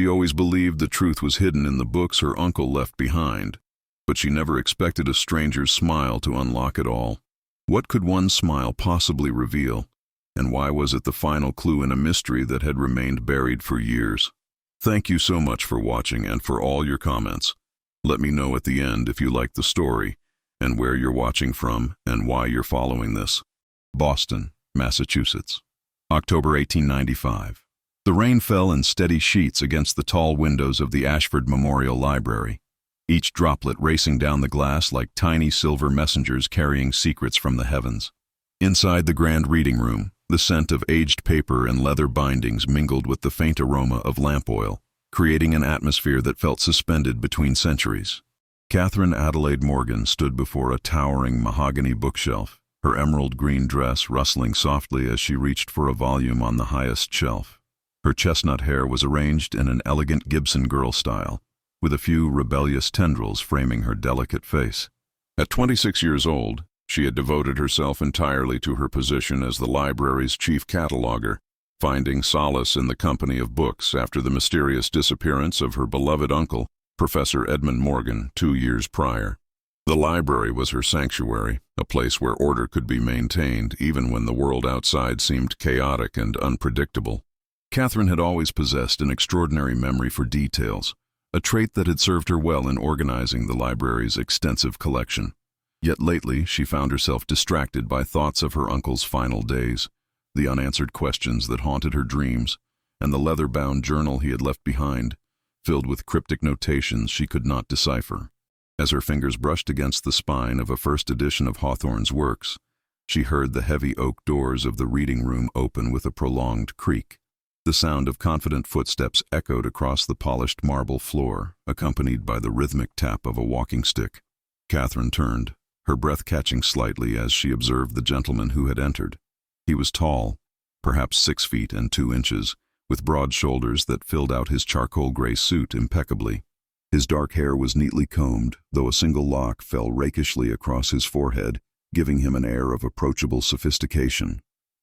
She always believed the truth was hidden in the books her uncle left behind, but she never expected a stranger's smile to unlock it all. What could one smile possibly reveal, and why was it the final clue in a mystery that had remained buried for years? Thank you so much for watching and for all your comments. Let me know at the end if you liked the story, and where you're watching from, and why you're following this. Boston, Massachusetts, October 1895. The rain fell in steady sheets against the tall windows of the Ashford Memorial Library, each droplet racing down the glass like tiny silver messengers carrying secrets from the heavens. Inside the grand reading room, the scent of aged paper and leather bindings mingled with the faint aroma of lamp oil, creating an atmosphere that felt suspended between centuries. Catherine Adelaide Morgan stood before a towering mahogany bookshelf, her emerald green dress rustling softly as she reached for a volume on the highest shelf. Her chestnut hair was arranged in an elegant Gibson girl style, with a few rebellious tendrils framing her delicate face. At 26 years old, she had devoted herself entirely to her position as the library's chief cataloger, finding solace in the company of books after the mysterious disappearance of her beloved uncle, Professor Edmund Morgan, 2 years prior. The library was her sanctuary, a place where order could be maintained even when the world outside seemed chaotic and unpredictable. Catherine had always possessed an extraordinary memory for details, a trait that had served her well in organizing the library's extensive collection. Yet lately she found herself distracted by thoughts of her uncle's final days, the unanswered questions that haunted her dreams, and the leather-bound journal he had left behind, filled with cryptic notations she could not decipher. As her fingers brushed against the spine of a first edition of Hawthorne's works, she heard the heavy oak doors of the reading room open with a prolonged creak. The sound of confident footsteps echoed across the polished marble floor, accompanied by the rhythmic tap of a walking stick. Catherine turned, her breath catching slightly as she observed the gentleman who had entered. He was tall, perhaps 6 feet and 2 inches, with broad shoulders that filled out his charcoal gray suit impeccably. His dark hair was neatly combed, though a single lock fell rakishly across his forehead, giving him an air of approachable sophistication.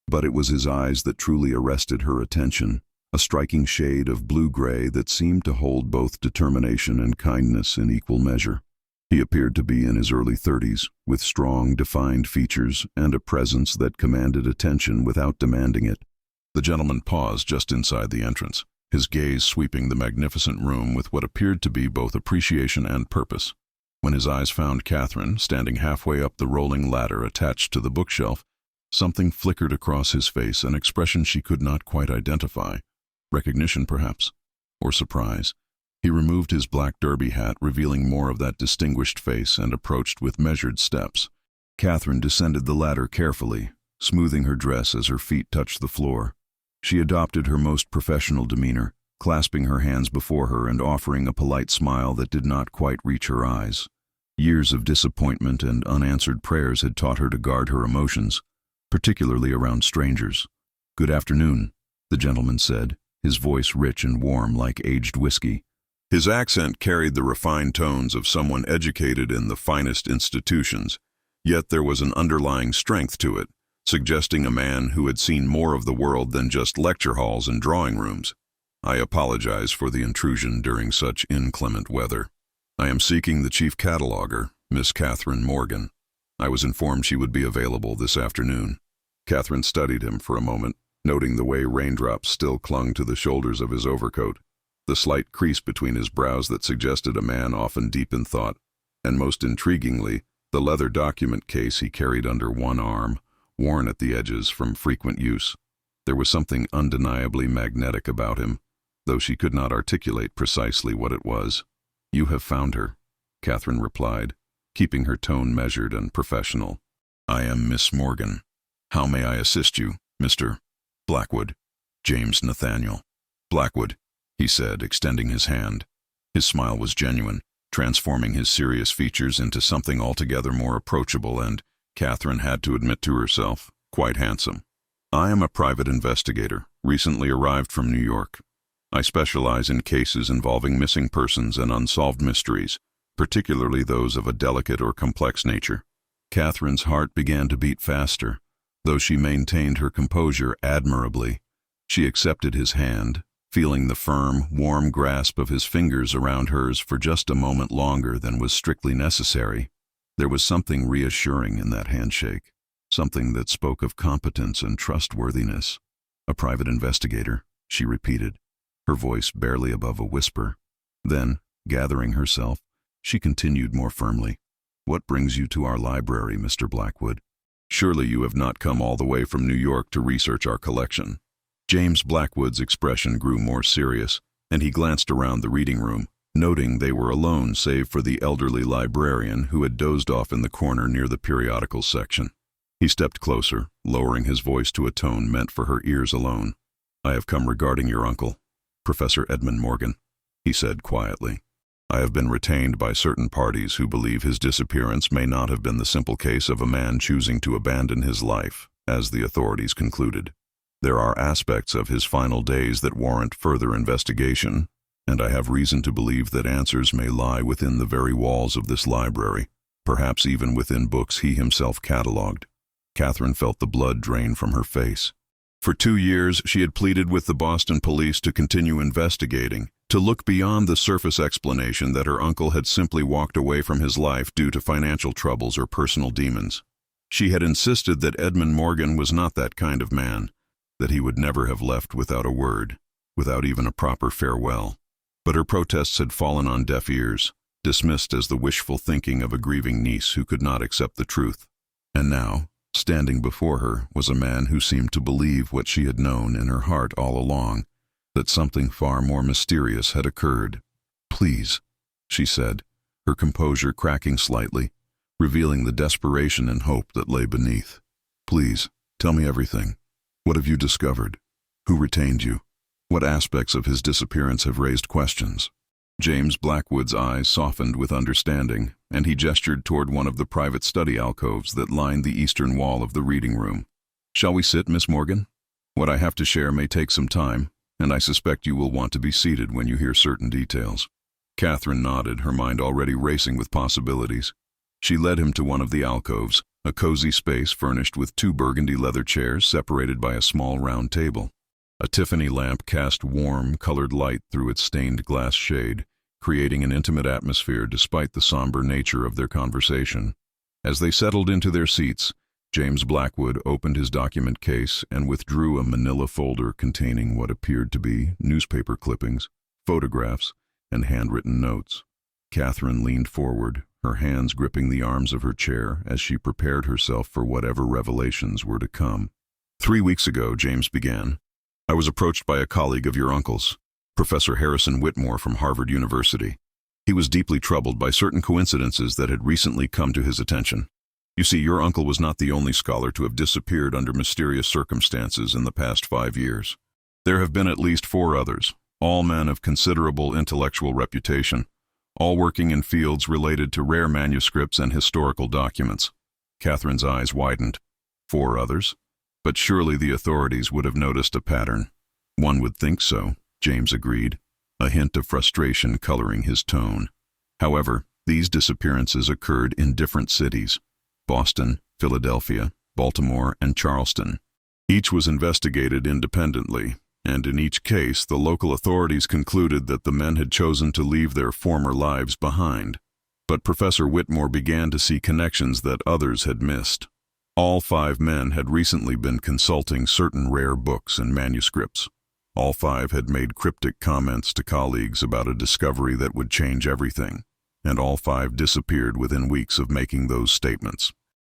But it was his eyes that truly arrested her attention, a striking shade of blue-gray that seemed to hold both determination and kindness in equal measure. He appeared to be in his early 30s, with strong, defined features and a presence that commanded attention without demanding it. The gentleman paused just inside the entrance, his gaze sweeping the magnificent room with what appeared to be both appreciation and purpose. When his eyes found Catherine, standing halfway up the rolling ladder attached to the bookshelf, something flickered across his face, an expression she could not quite identify. Recognition, perhaps, or surprise. He removed his black derby hat, revealing more of that distinguished face, and approached with measured steps. Catherine descended the ladder carefully, smoothing her dress as her feet touched the floor. She adopted her most professional demeanor, clasping her hands before her and offering a polite smile that did not quite reach her eyes. Years of disappointment and unanswered prayers had taught her to guard her emotions, particularly around strangers. "Good afternoon," the gentleman said, his voice rich and warm like aged whiskey. His accent carried the refined tones of someone educated in the finest institutions, yet there was an underlying strength to it, suggesting a man who had seen more of the world than just lecture halls and drawing rooms. "I apologize for the intrusion during such inclement weather. I am seeking the chief cataloger, Miss Catherine Morgan. I was informed she would be available this afternoon." Catherine studied him for a moment, noting the way raindrops still clung to the shoulders of his overcoat, the slight crease between his brows that suggested a man often deep in thought, and most intriguingly, the leather document case he carried under one arm, worn at the edges from frequent use. There was something undeniably magnetic about him, though she could not articulate precisely what it was. "You have found her," Catherine replied, keeping her tone measured and professional. "I am Miss Morgan. How may I assist you, Mr. Blackwood?" "James Nathaniel Blackwood," he said, extending his hand. His smile was genuine, transforming his serious features into something altogether more approachable and, Catherine had to admit to herself, quite handsome. "I am a private investigator, recently arrived from New York. I specialize in cases involving missing persons and unsolved mysteries, particularly those of a delicate or complex nature." Catherine's heart began to beat faster, though she maintained her composure admirably. She accepted his hand, feeling the firm, warm grasp of his fingers around hers for just a moment longer than was strictly necessary. There was something reassuring in that handshake, something that spoke of competence and trustworthiness. "A private investigator," she repeated, her voice barely above a whisper. Then, gathering herself, she continued more firmly. "What brings you to our library, Mr. Blackwood? Surely you have not come all the way from New York to research our collection." James Blackwood's expression grew more serious, and he glanced around the reading room, noting they were alone save for the elderly librarian who had dozed off in the corner near the periodicals section. He stepped closer, lowering his voice to a tone meant for her ears alone. "I have come regarding your uncle, Professor Edmund Morgan," he said quietly. "I have been retained by certain parties who believe his disappearance may not have been the simple case of a man choosing to abandon his life, as the authorities concluded. There are aspects of his final days that warrant further investigation, and I have reason to believe that answers may lie within the very walls of this library, perhaps even within books he himself catalogued." Catherine felt the blood drain from her face. For 2 years, she had pleaded with the Boston police to continue investigating, to look beyond the surface explanation that her uncle had simply walked away from his life due to financial troubles or personal demons. She had insisted that Edmund Morgan was not that kind of man, that he would never have left without a word, without even a proper farewell. But her protests had fallen on deaf ears, dismissed as the wishful thinking of a grieving niece who could not accept the truth. And now, standing before her was a man who seemed to believe what she had known in her heart all along, that something far more mysterious had occurred. "Please," she said, her composure cracking slightly, revealing the desperation and hope that lay beneath. "Please, tell me everything. What have you discovered? Who retained you? What aspects of his disappearance have raised questions?" James Blackwood's eyes softened with understanding, and he gestured toward one of the private study alcoves that lined the eastern wall of the reading room. "Shall we sit, Miss Morgan? What I have to share may take some time, and I suspect you will want to be seated when you hear certain details." Catherine nodded, her mind already racing with possibilities. She led him to one of the alcoves, a cozy space furnished with 2 burgundy leather chairs separated by a small round table. A Tiffany lamp cast warm, colored light through its stained glass shade, creating an intimate atmosphere despite the somber nature of their conversation. As they settled into their seats, James Blackwood opened his document case and withdrew a manila folder containing what appeared to be newspaper clippings, photographs, and handwritten notes. Catherine leaned forward, her hands gripping the arms of her chair as she prepared herself for whatever revelations were to come. "3 weeks ago," James began, "I was approached by a colleague of your uncle's, Professor Harrison Whitmore from Harvard University. He was deeply troubled by certain coincidences that had recently come to his attention. You see, your uncle was not the only scholar to have disappeared under mysterious circumstances in the past 5 years. There have been at least 4 others, all men of considerable intellectual reputation, all working in fields related to rare manuscripts and historical documents." Catherine's eyes widened. 4 others? But surely the authorities would have noticed a pattern. "One would think so," James agreed, a hint of frustration coloring his tone. However, these disappearances occurred in different cities: Boston, Philadelphia, Baltimore, and Charleston. Each was investigated independently, and in each case the local authorities concluded that the men had chosen to leave their former lives behind. But Professor Whitmore began to see connections that others had missed. All 5 men had recently been consulting certain rare books and manuscripts. All 5 had made cryptic comments to colleagues about a discovery that would change everything, and all 5 disappeared within weeks of making those statements.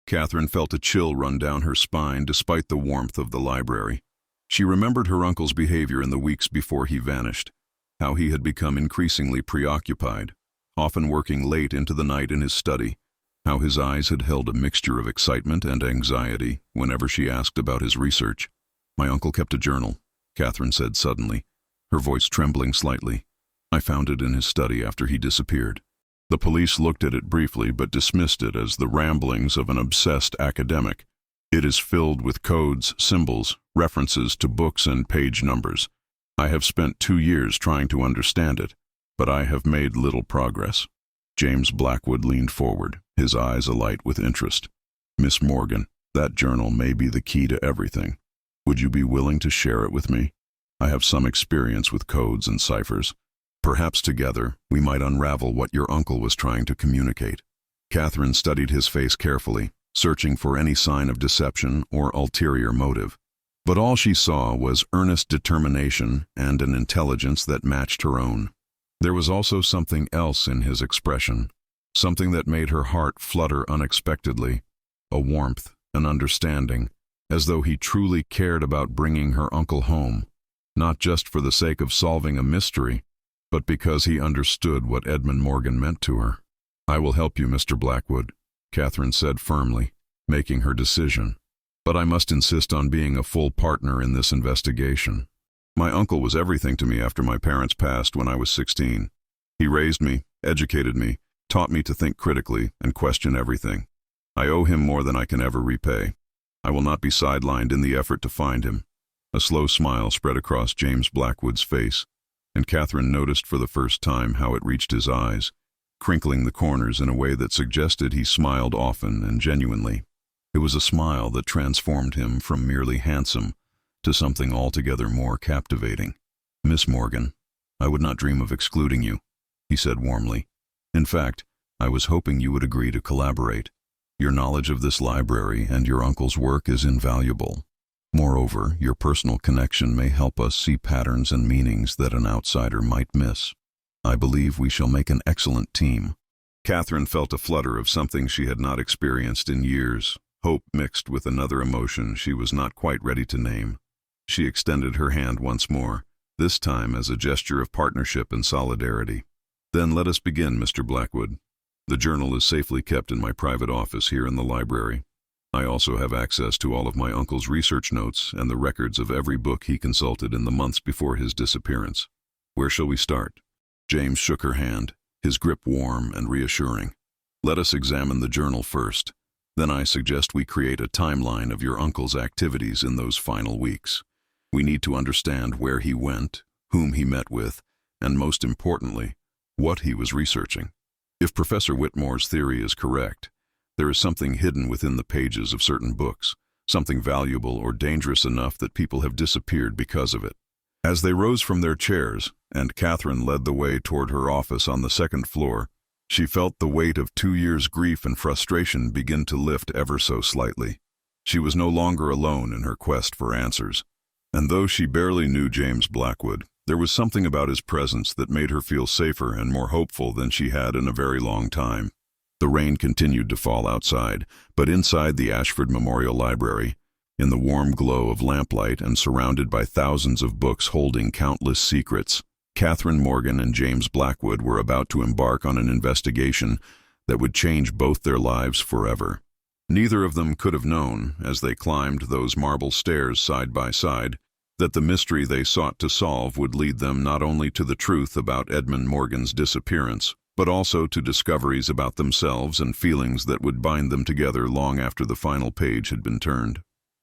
Catherine felt a chill run down her spine despite the warmth of the library. She remembered her uncle's behavior in the weeks before he vanished, how he had become increasingly preoccupied, often working late into the night in his study, how his eyes had held a mixture of excitement and anxiety whenever she asked about his research. "My uncle kept a journal," Catherine said suddenly, her voice trembling slightly. "I found it in his study after he disappeared." The police looked at it briefly but dismissed it as the ramblings of an obsessed academic. "It is filled with codes, symbols, references to books and page numbers. I have spent 2 years trying to understand it, but I have made little progress." James Blackwood leaned forward, his eyes alight with interest. "Miss Morgan, that journal may be the key to everything. Would you be willing to share it with me?" I have some experience with codes and ciphers. Perhaps together we might unravel what your uncle was trying to communicate." Catherine studied his face carefully, searching for any sign of deception or ulterior motive. But all she saw was earnest determination and an intelligence that matched her own. There was also something else in his expression, something that made her heart flutter unexpectedly, a warmth, an understanding, as though he truly cared about bringing her uncle home, not just for the sake of solving a mystery, but because he understood what Edmund Morgan meant to her. "I will help you, Mr. Blackwood," Catherine said firmly, making her decision. "But I must insist on being a full partner in this investigation. My uncle was everything to me after my parents passed when I was 16. He raised me, educated me, taught me to think critically and question everything. I owe him more than I can ever repay. I will not be sidelined in the effort to find him." A slow smile spread across James Blackwood's face, and Catherine noticed for the first time how it reached his eyes, crinkling the corners in a way that suggested he smiled often and genuinely. It was a smile that transformed him from merely handsome to something altogether more captivating. "Miss Morgan, I would not dream of excluding you," he said warmly. "In fact, I was hoping you would agree to collaborate. Your knowledge of this library and your uncle's work is invaluable. Moreover, your personal connection may help us see patterns and meanings that an outsider might miss. I believe we shall make an excellent team." Catherine felt a flutter of something she had not experienced in years, hope mixed with another emotion she was not quite ready to name. She extended her hand once more, this time as a gesture of partnership and solidarity. "Then let us begin, Mr. Blackwood. The journal is safely kept in my private office here in the library. I also have access to all of my uncle's research notes and the records of every book he consulted in the months before his disappearance. Where shall we start?" James shook her hand, his grip warm and reassuring. "Let us examine the journal first. Then I suggest we create a timeline of your uncle's activities in those final weeks. We need to understand where he went, whom he met with, and most importantly, what he was researching. If Professor Whitmore's theory is correct, there is something hidden within the pages of certain books, something valuable or dangerous enough that people have disappeared because of it." As they rose from their chairs, and Catherine led the way toward her office on the second floor, she felt the weight of 2 years' grief and frustration begin to lift ever so slightly. She was no longer alone in her quest for answers. And though she barely knew James Blackwood, there was something about his presence that made her feel safer and more hopeful than she had in a very long time. The rain continued to fall outside, but inside the Ashford Memorial Library, in the warm glow of lamplight and surrounded by thousands of books holding countless secrets, Catherine Morgan and James Blackwood were about to embark on an investigation that would change both their lives forever. Neither of them could have known, as they climbed those marble stairs side by side, that the mystery they sought to solve would lead them not only to the truth about Edmund Morgan's disappearance, but also to discoveries about themselves and feelings that would bind them together long after the final page had been turned.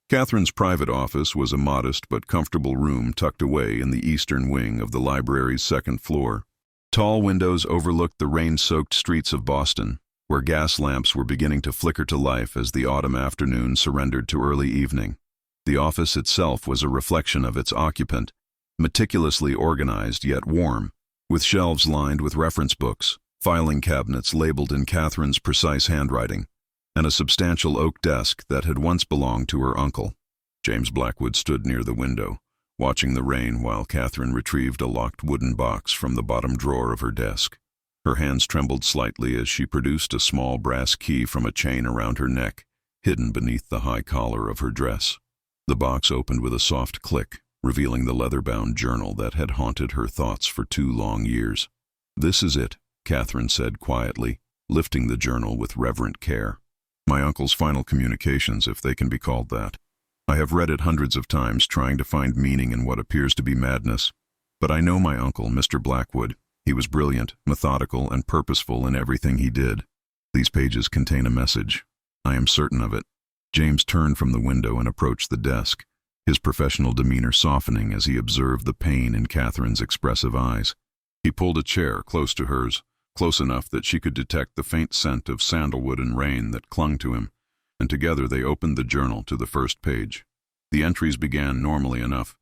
Catherine's private office was a modest but comfortable room tucked away in the eastern wing of the library's second floor. Tall windows overlooked the rain-soaked streets of Boston, where gas lamps were beginning to flicker to life as the autumn afternoon surrendered to early evening. The office itself was a reflection of its occupant, meticulously organized yet warm, with shelves lined with reference books, filing cabinets labeled in Catherine's precise handwriting, and a substantial oak desk that had once belonged to her uncle. James Blackwood stood near the window, watching the rain while Catherine retrieved a locked wooden box from the bottom drawer of her desk. Her hands trembled slightly as she produced a small brass key from a chain around her neck, hidden beneath the high collar of her dress. The box opened with a soft click, revealing the leather-bound journal that had haunted her thoughts for 2 long years. "This is it," Catherine said quietly, lifting the journal with reverent care. "My uncle's final communications, if they can be called that. I have read it hundreds of times, trying to find meaning in what appears to be madness. But I know my uncle, Mr. Blackwood. He was brilliant, methodical, and purposeful in everything he did. These pages contain a message. I am certain of it." James turned from the window and approached the desk, his professional demeanor softening as he observed the pain in Catherine's expressive eyes. He pulled a chair close to hers, close enough that she could detect the faint scent of sandalwood and rain that clung to him, and together they opened the journal to the first page. The entries began normally enough,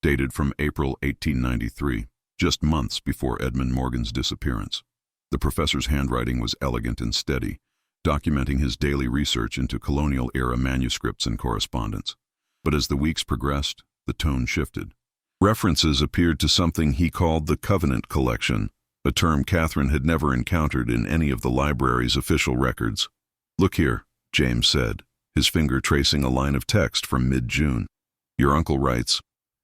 dated from April 1893, just months before Edmund Morgan's disappearance. The professor's handwriting was elegant and steady, documenting his daily research into colonial-era manuscripts and correspondence. But as the weeks progressed, the tone shifted. References appeared to something he called the Covenant Collection, a term Catherine had never encountered in any of the library's official records. "Look here," James said, his finger tracing a line of text from mid-June. "Your uncle writes,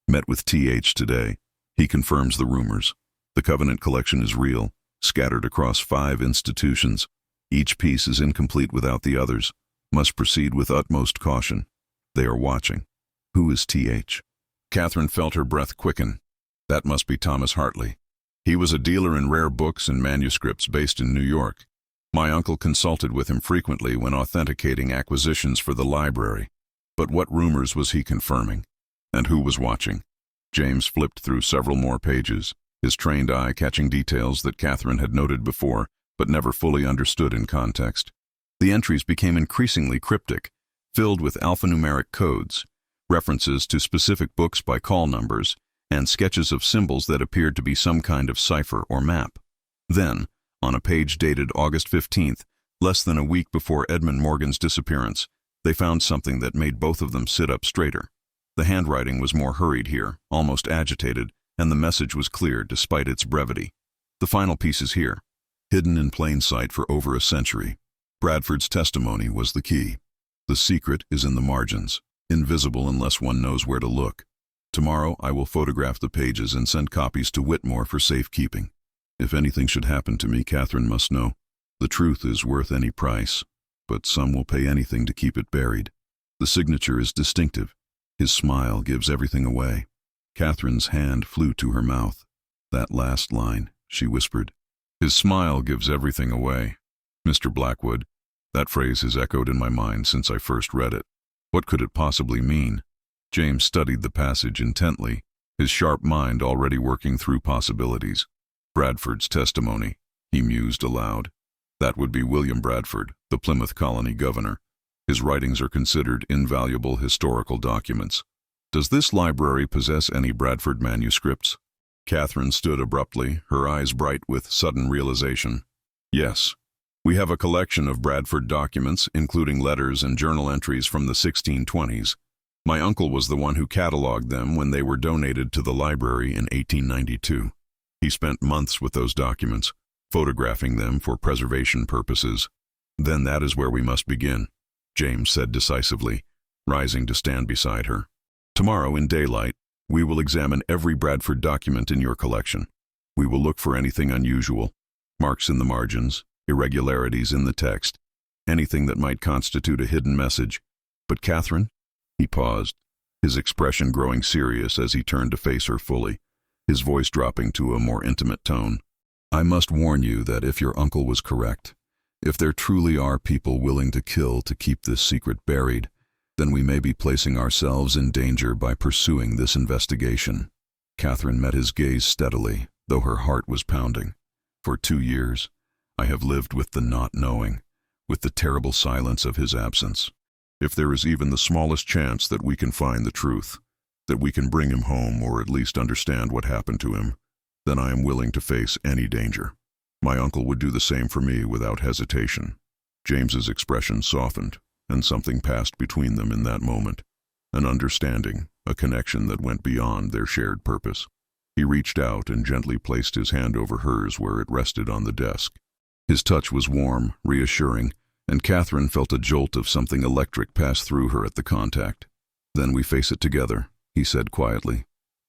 met with TH today. He confirms the rumors. The Covenant Collection is real, scattered across 5 institutions. Each piece is incomplete without the others. Must proceed with utmost caution. They are watching." "Who is TH?" Catherine felt her breath quicken. That must be Thomas Hartley. He was a dealer in rare books and manuscripts based in New York. My uncle consulted with him frequently when authenticating acquisitions for the library. But what rumors was he confirming? And who was watching? James flipped through several more pages, his trained eye catching details that Catherine had noted before, but never fully understood in context. The entries became increasingly cryptic, filled with alphanumeric codes, references to specific books by call numbers, and sketches of symbols that appeared to be some kind of cipher or map. Then, on a page dated August 15th, less than a week before Edmund Morgan's disappearance, they found something that made both of them sit up straighter. The handwriting was more hurried here, almost agitated, and the message was clear despite its brevity. The final piece is here. Hidden in plain sight for over a century. Bradford's testimony was the key. The secret is in the margins, invisible unless one knows where to look. Tomorrow I will photograph the pages and send copies to Whitmore for safekeeping. If anything should happen to me, Catherine must know. The truth is worth any price, but some will pay anything to keep it buried. The signature is distinctive. His smile gives everything away. Catherine's hand flew to her mouth. "That last line," she whispered. "His smile gives everything away." Mr. Blackwood, that phrase has echoed in my mind since I first read it. What could it possibly mean? James studied the passage intently, his sharp mind already working through possibilities. Bradford's testimony, he mused aloud. That would be William Bradford, the Plymouth Colony governor. His writings are considered invaluable historical documents. Does this library possess any Bradford manuscripts? Catherine stood abruptly, her eyes bright with sudden realization. Yes. We have a collection of Bradford documents, including letters and journal entries from the 1620s. My uncle was the one who cataloged them when they were donated to the library in 1892. He spent months with those documents, photographing them for preservation purposes. "Then that is where we must begin," James said decisively, rising to stand beside her. "Tomorrow in daylight, we will examine every Bradford document in your collection. We will look for anything unusual, marks in the margins, irregularities in the text, anything that might constitute a hidden message. But Catherine?" He paused, his expression growing serious as he turned to face her fully, his voice dropping to a more intimate tone. "I must warn you that if your uncle was correct, if there truly are people willing to kill to keep this secret buried, then we may be placing ourselves in danger by pursuing this investigation." Catherine met his gaze steadily, though her heart was pounding. "For 2 years, I have lived with the not knowing, with the terrible silence of his absence. If there is even the smallest chance that we can find the truth, that we can bring him home or at least understand what happened to him, then I am willing to face any danger. My uncle would do the same for me without hesitation." James's expression softened, and something passed between them in that moment. An understanding, a connection that went beyond their shared purpose. He reached out and gently placed his hand over hers where it rested on the desk. His touch was warm, reassuring, and Catherine felt a jolt of something electric pass through her at the contact. "Then we face it together," he said quietly.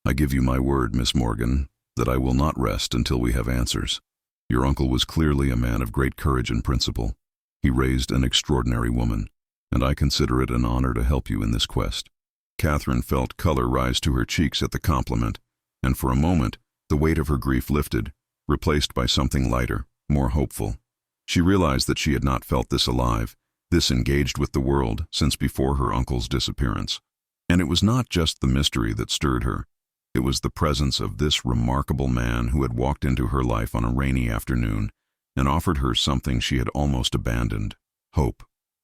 "I give you my word, Miss Morgan, that I will not rest until we have answers. Your uncle was clearly a man of great courage and principle. He raised an extraordinary woman, and I consider it an honor to help you in this quest." Catherine felt color rise to her cheeks at the compliment, and for a moment the weight of her grief lifted, replaced by something lighter, more hopeful. She realized that she had not felt this alive, this engaged with the world, since before her uncle's disappearance. And it was not just the mystery that stirred her. It was the presence of this remarkable man who had walked into her life on a rainy afternoon and offered her something she had almost abandoned: hope.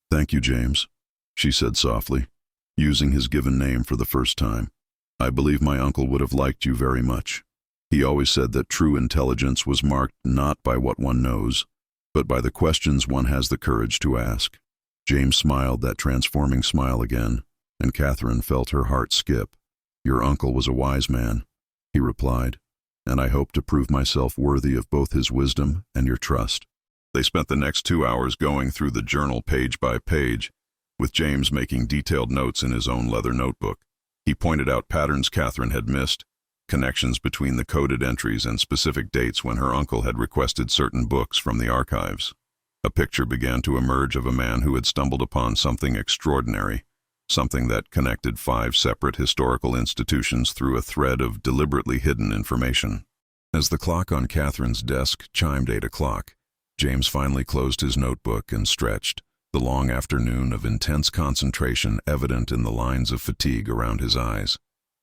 "Thank you, James," she said softly, using his given name for the first time. I believe my uncle would have liked you very much. He always said that true intelligence was marked not by what one knows, but by the questions one has the courage to ask. James smiled that transforming smile again, and Catherine felt her heart skip. Your uncle was a wise man, he replied, and I hope to prove myself worthy of both his wisdom and your trust. They spent the next 2 hours going through the journal page by page, with James making detailed notes in his own leather notebook. He pointed out patterns Catherine had missed, connections between the coded entries and specific dates when her uncle had requested certain books from the archives. A picture began to emerge of a man who had stumbled upon something extraordinary, something that connected 5 separate historical institutions through a thread of deliberately hidden information. As the clock on Catherine's desk chimed 8 o'clock, James finally closed his notebook and stretched, the long afternoon of intense concentration evident in the lines of fatigue around his eyes.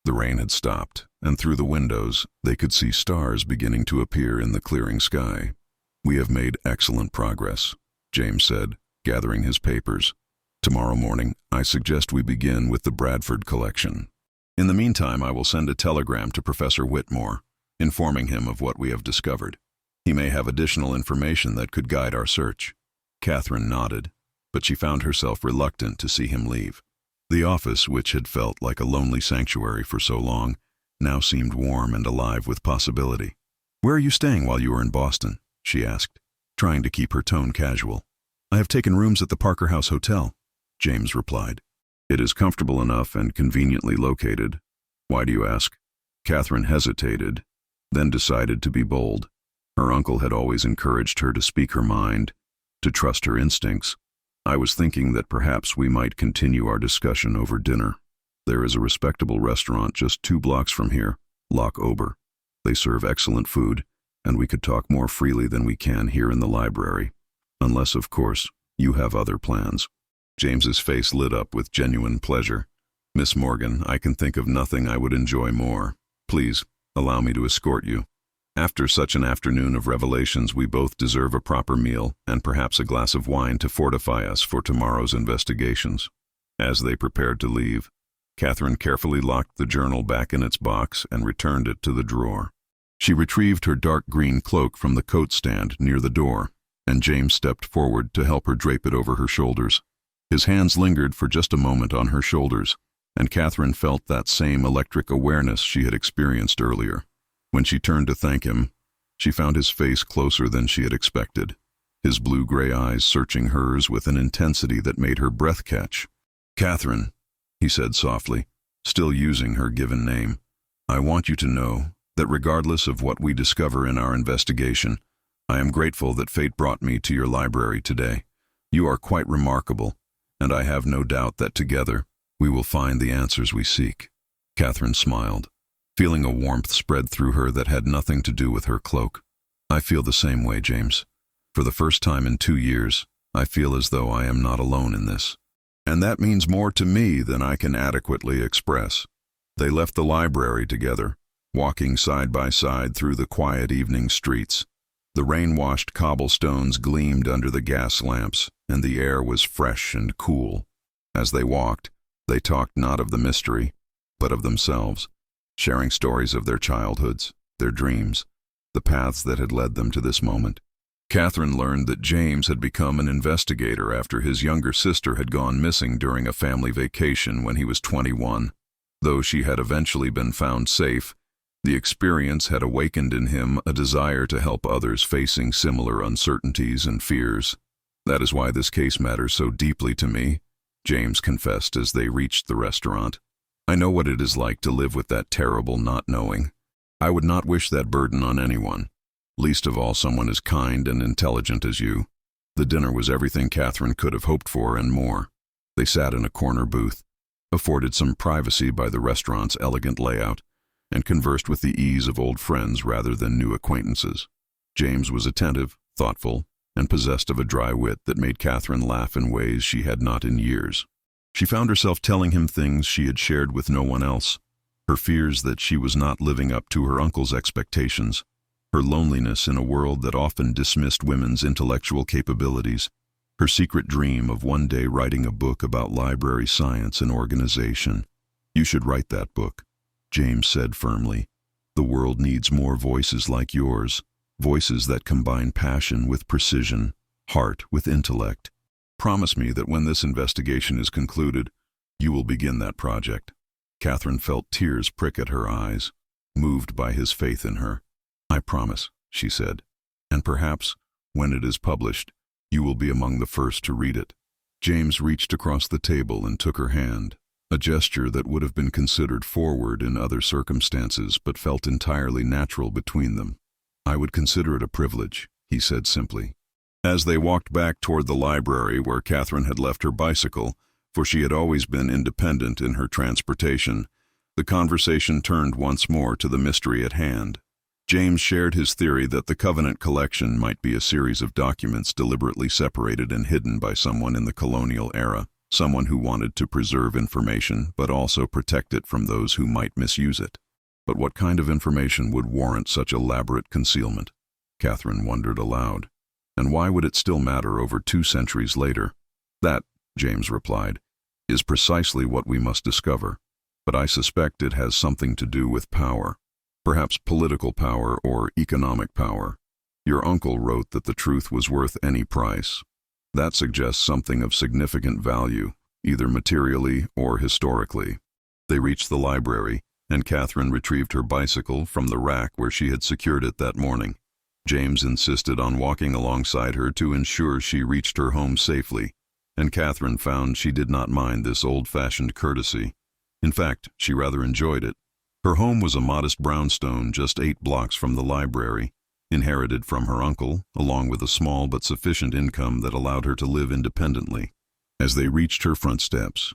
The rain had stopped, and through the windows they could see stars beginning to appear in the clearing sky. We have made excellent progress, James said, gathering his papers. Tomorrow morning, I suggest we begin with the Bradford collection. In the meantime, I will send a telegram to Professor Whitmore, informing him of what we have discovered. He may have additional information that could guide our search. Catherine nodded, but she found herself reluctant to see him leave. The office, which had felt like a lonely sanctuary for so long, now seemed warm and alive with possibility. Where are you staying while you are in Boston? She asked, trying to keep her tone casual. I have taken rooms at the Parker House Hotel, James replied. It is comfortable enough and conveniently located. Why do you ask? Catherine hesitated, then decided to be bold. Her uncle had always encouraged her to speak her mind, to trust her instincts. I was thinking that perhaps we might continue our discussion over dinner. There is a respectable restaurant just 2 blocks from here, Loch Ober. They serve excellent food, and we could talk more freely than we can here in the library. Unless, of course, you have other plans. James's face lit up with genuine pleasure. Miss Morgan, I can think of nothing I would enjoy more. Please, allow me to escort you. After such an afternoon of revelations, we both deserve a proper meal and perhaps a glass of wine to fortify us for tomorrow's investigations. As they prepared to leave, Catherine carefully locked the journal back in its box and returned it to the drawer. She retrieved her dark green cloak from the coat stand near the door, and James stepped forward to help her drape it over her shoulders. His hands lingered for just a moment on her shoulders, and Catherine felt that same electric awareness she had experienced earlier. When she turned to thank him, she found his face closer than she had expected, his blue-gray eyes searching hers with an intensity that made her breath catch. Catherine, he said softly, still using her given name, I want you to know that regardless of what we discover in our investigation, I am grateful that fate brought me to your library today. You are quite remarkable, and I have no doubt that together we will find the answers we seek. Catherine smiled, feeling a warmth spread through her that had nothing to do with her cloak. I feel the same way, James. For the first time in 2 years, I feel as though I am not alone in this. And that means more to me than I can adequately express. They left the library together, walking side by side through the quiet evening streets. The rain-washed cobblestones gleamed under the gas lamps, and the air was fresh and cool. As they walked, they talked not of the mystery, but of themselves, sharing stories of their childhoods, their dreams, the paths that had led them to this moment. Catherine learned that James had become an investigator after his younger sister had gone missing during a family vacation when he was 21. Though she had eventually been found safe, the experience had awakened in him a desire to help others facing similar uncertainties and fears. That is why this case matters so deeply to me, James confessed as they reached the restaurant. I know what it is like to live with that terrible not knowing. I would not wish that burden on anyone, least of all someone as kind and intelligent as you. The dinner was everything Catherine could have hoped for and more. They sat in a corner booth, afforded some privacy by the restaurant's elegant layout, and conversed with the ease of old friends rather than new acquaintances. James was attentive, thoughtful, and possessed of a dry wit that made Catherine laugh in ways she had not in years. She found herself telling him things she had shared with no one else, her fears that she was not living up to her uncle's expectations, her loneliness in a world that often dismissed women's intellectual capabilities, her secret dream of one day writing a book about library science and organization. You should write that book, James said firmly. "The world needs more voices like yours, voices that combine passion with precision, heart with intellect. Promise me that when this investigation is concluded, you will begin that project." Catherine felt tears prick at her eyes, moved by his faith in her. "I promise," she said. "And perhaps, when it is published, you will be among the first to read it." James reached across the table and took her hand, a gesture that would have been considered forward in other circumstances but felt entirely natural between them. "I would consider it a privilege," he said simply. As they walked back toward the library where Catherine had left her bicycle, for she had always been independent in her transportation, the conversation turned once more to the mystery at hand. James shared his theory that the Covenant collection might be a series of documents deliberately separated and hidden by someone in the colonial era, someone who wanted to preserve information but also protect it from those who might misuse it. But what kind of information would warrant such elaborate concealment? Catherine wondered aloud. And why would it still matter over 2 centuries later? "That," James replied, "is precisely what we must discover. But I suspect it has something to do with power. Perhaps political power or economic power. Your uncle wrote that the truth was worth any price. That suggests something of significant value, either materially or historically." They reached the library, and Catherine retrieved her bicycle from the rack where she had secured it that morning. James insisted on walking alongside her to ensure she reached her home safely, and Catherine found she did not mind this old-fashioned courtesy. In fact, she rather enjoyed it. Her home was a modest brownstone just 8 blocks from the library, inherited from her uncle, along with a small but sufficient income that allowed her to live independently. As they reached her front steps,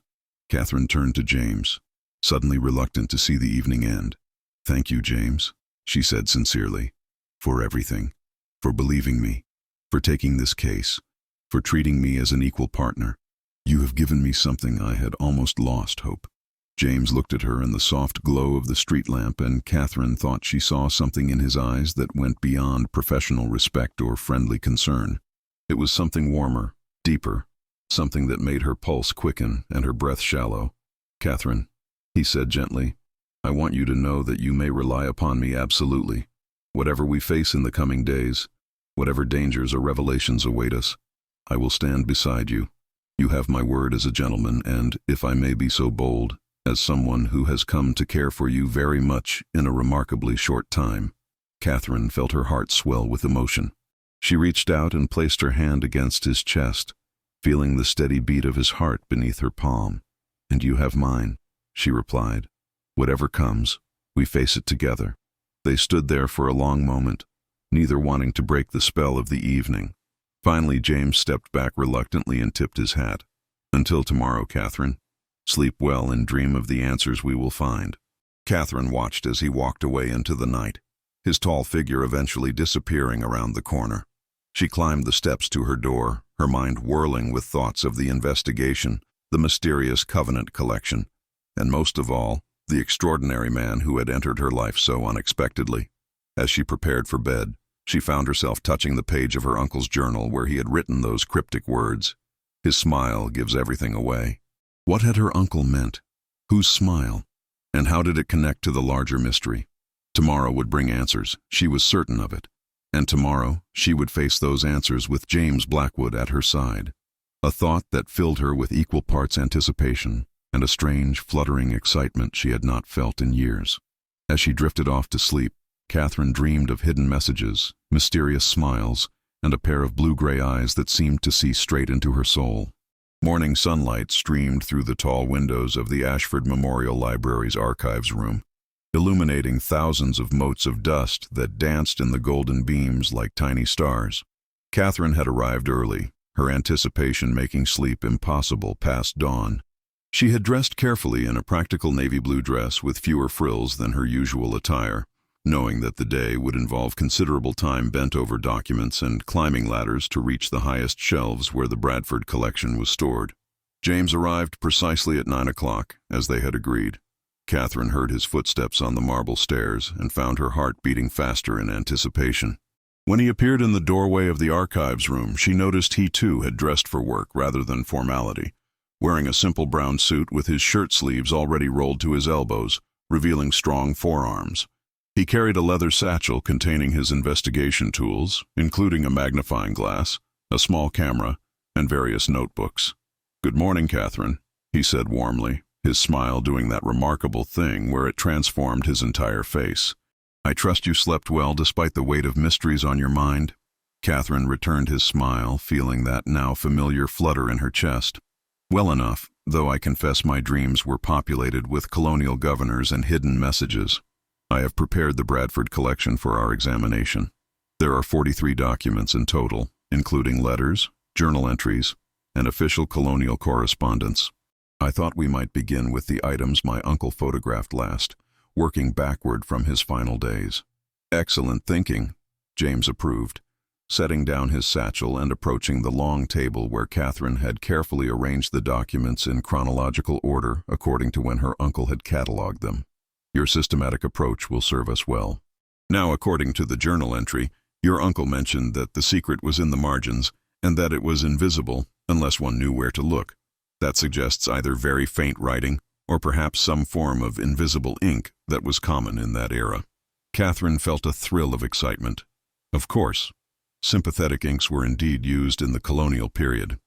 Catherine turned to James, suddenly reluctant to see the evening end. "Thank you, James," she said sincerely, "for everything, for believing me, for taking this case, for treating me as an equal partner. You have given me something I had almost lost hope." James looked at her in the soft glow of the street lamp, and Catherine thought she saw something in his eyes that went beyond professional respect or friendly concern. It was something warmer, deeper, something that made her pulse quicken and her breath shallow. "Catherine," he said gently, "I want you to know that you may rely upon me absolutely. Whatever we face in the coming days, whatever dangers or revelations await us, I will stand beside you. You have my word as a gentleman and, if I may be so bold, as someone who has come to care for you very much in a remarkably short time." Catherine felt her heart swell with emotion. She reached out and placed her hand against his chest, feeling the steady beat of his heart beneath her palm. "And you have mine," she replied. "Whatever comes, we face it together." They stood there for a long moment, neither wanting to break the spell of the evening. Finally, James stepped back reluctantly and tipped his hat. "Until tomorrow, Catherine. Sleep well and dream of the answers we will find." Catherine watched as he walked away into the night, his tall figure eventually disappearing around the corner. She climbed the steps to her door, her mind whirling with thoughts of the investigation, the mysterious Covenant collection, and most of all, the extraordinary man who had entered her life so unexpectedly. As she prepared for bed, she found herself touching the page of her uncle's journal where he had written those cryptic words. "His smile gives everything away." What had her uncle meant? Whose smile? And how did it connect to the larger mystery? Tomorrow would bring answers, she was certain of it. And tomorrow, she would face those answers with James Blackwood at her side. A thought that filled her with equal parts anticipation and a strange, fluttering excitement she had not felt in years. As she drifted off to sleep, Catherine dreamed of hidden messages, mysterious smiles, and a pair of blue-gray eyes that seemed to see straight into her soul. Morning sunlight streamed through the tall windows of the Ashford Memorial Library's archives room, illuminating thousands of motes of dust that danced in the golden beams like tiny stars. Catherine had arrived early, her anticipation making sleep impossible past dawn. She had dressed carefully in a practical navy blue dress with fewer frills than her usual attire, knowing that the day would involve considerable time bent over documents and climbing ladders to reach the highest shelves where the Bradford collection was stored. James arrived precisely at 9 o'clock, as they had agreed. Catherine heard his footsteps on the marble stairs and found her heart beating faster in anticipation. When he appeared in the doorway of the archives room, she noticed he too had dressed for work rather than formality, wearing a simple brown suit with his shirt sleeves already rolled to his elbows, revealing strong forearms. He carried a leather satchel containing his investigation tools, including a magnifying glass, a small camera, and various notebooks. "Good morning, Catherine," he said warmly, his smile doing that remarkable thing where it transformed his entire face. "I trust you slept well despite the weight of mysteries on your mind." Catherine returned his smile, feeling that now familiar flutter in her chest. "Well enough, though I confess my dreams were populated with colonial governors and hidden messages. I have prepared the Bradford collection for our examination. There are 43 documents in total, including letters, journal entries, and official colonial correspondence. I thought we might begin with the items my uncle photographed last, working backward from his final days." "Excellent thinking," James approved, setting down his satchel and approaching the long table where Catherine had carefully arranged the documents in chronological order according to when her uncle had catalogued them. "Your systematic approach will serve us well. Now, according to the journal entry, your uncle mentioned that the secret was in the margins and that it was invisible unless one knew where to look. That suggests either very faint writing or perhaps some form of invisible ink that was common in that era." Catherine felt a thrill of excitement. Of course, sympathetic inks were indeed used in the colonial period.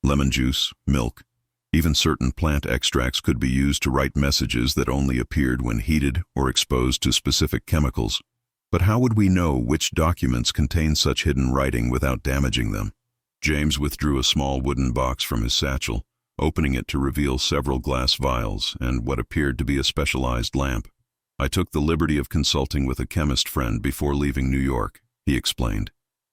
Lemon juice, milk, even certain plant extracts could be used to write messages that only appeared when heated or exposed to specific chemicals. But how would we know which documents contained such hidden writing without damaging them? James withdrew a small wooden box from his satchel, opening it to reveal several glass vials and what appeared to be a specialized lamp. "I took the liberty of consulting with a chemist friend before leaving New York," he explained.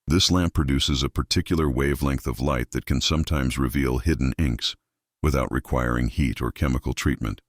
"This lamp produces a particular wavelength of light that can sometimes reveal hidden inks, without requiring heat or chemical treatment.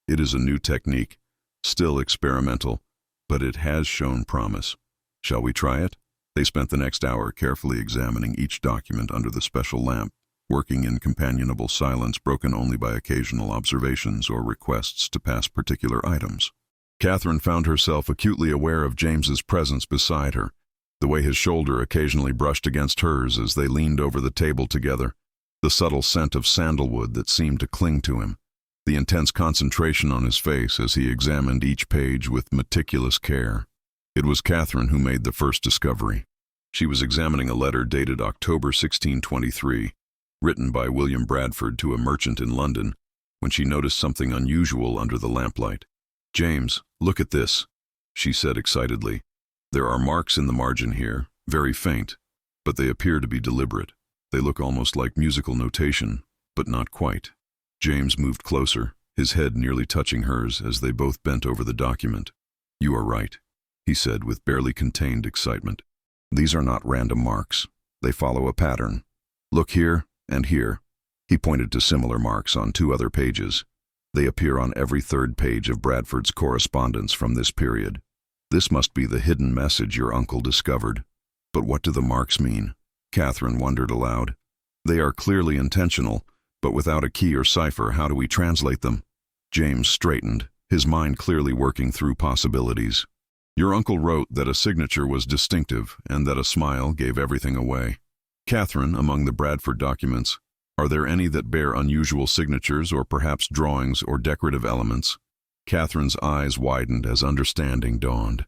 It is a new technique, still experimental, but it has shown promise. Shall we try it?" They spent the next hour carefully examining each document under the special lamp, working in companionable silence broken only by occasional observations or requests to pass particular items. Catherine found herself acutely aware of James's presence beside her, the way his shoulder occasionally brushed against hers as they leaned over the table together, the subtle scent of sandalwood that seemed to cling to him, the intense concentration on his face as he examined each page with meticulous care. It was Catherine who made the first discovery. She was examining a letter dated October 1623, written by William Bradford to a merchant in London, when she noticed something unusual under the lamplight. "James, look at this," she said excitedly. "There are marks in the margin here, very faint, but they appear to be deliberate. They look almost like musical notation, but not quite." James moved closer, his head nearly touching hers as they both bent over the document. "You are right," he said with barely contained excitement. "These are not random marks. They follow a pattern. Look here and here." He pointed to similar marks on 2 other pages. "They appear on every 3rd page of Bradford's correspondence from this period. This must be the hidden message your uncle discovered. But what do the marks mean?" Catherine wondered aloud. "They are clearly intentional, but without a key or cipher, how do we translate them?" James straightened, his mind clearly working through possibilities. "Your uncle wrote that a signature was distinctive and that a smile gave everything away. Catherine, among the Bradford documents, are there any that bear unusual signatures or perhaps drawings or decorative elements?" Catherine's eyes widened as understanding dawned.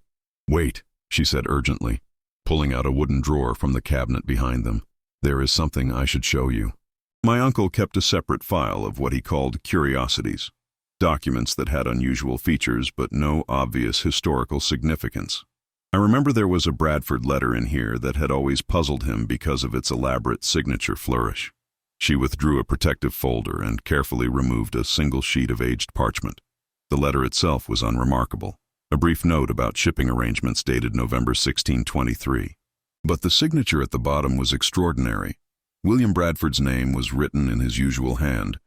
"Wait," she said urgently, pulling out a wooden drawer from the cabinet behind them. "There is something I should show you." My uncle kept a separate file of what he called curiosities, documents that had unusual features but no obvious historical significance. I remember there was a Bradford letter in here that had always puzzled him because of its elaborate signature flourish. She withdrew a protective folder and carefully removed a single sheet of aged parchment. The letter itself was unremarkable, a brief note about shipping arrangements dated November 1623. But the signature at the bottom was extraordinary. William Bradford's name was written in his usual hand,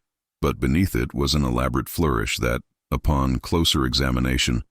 but beneath it was an elaborate flourish that, upon closer examination,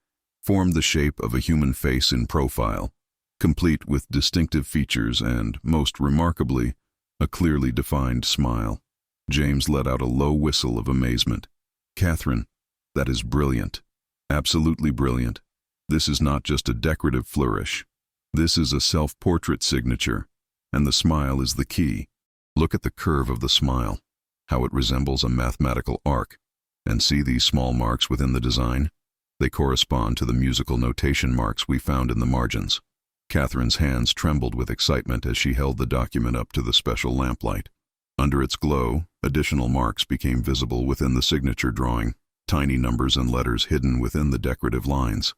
formed the shape of a human face in profile, complete with distinctive features and, most remarkably, a clearly defined smile. James let out a low whistle of amazement. "Catherine, that is brilliant. Absolutely brilliant. This is not just a decorative flourish. This is a self-portrait signature, and the smile is the key. Look at the curve of the smile, how it resembles a mathematical arc, and see these small marks within the design? They correspond to the musical notation marks we found in the margins. Catherine's hands trembled with excitement as she held the document up to the special lamplight. Under its glow, additional marks became visible within the signature drawing, tiny numbers and letters hidden within the decorative lines.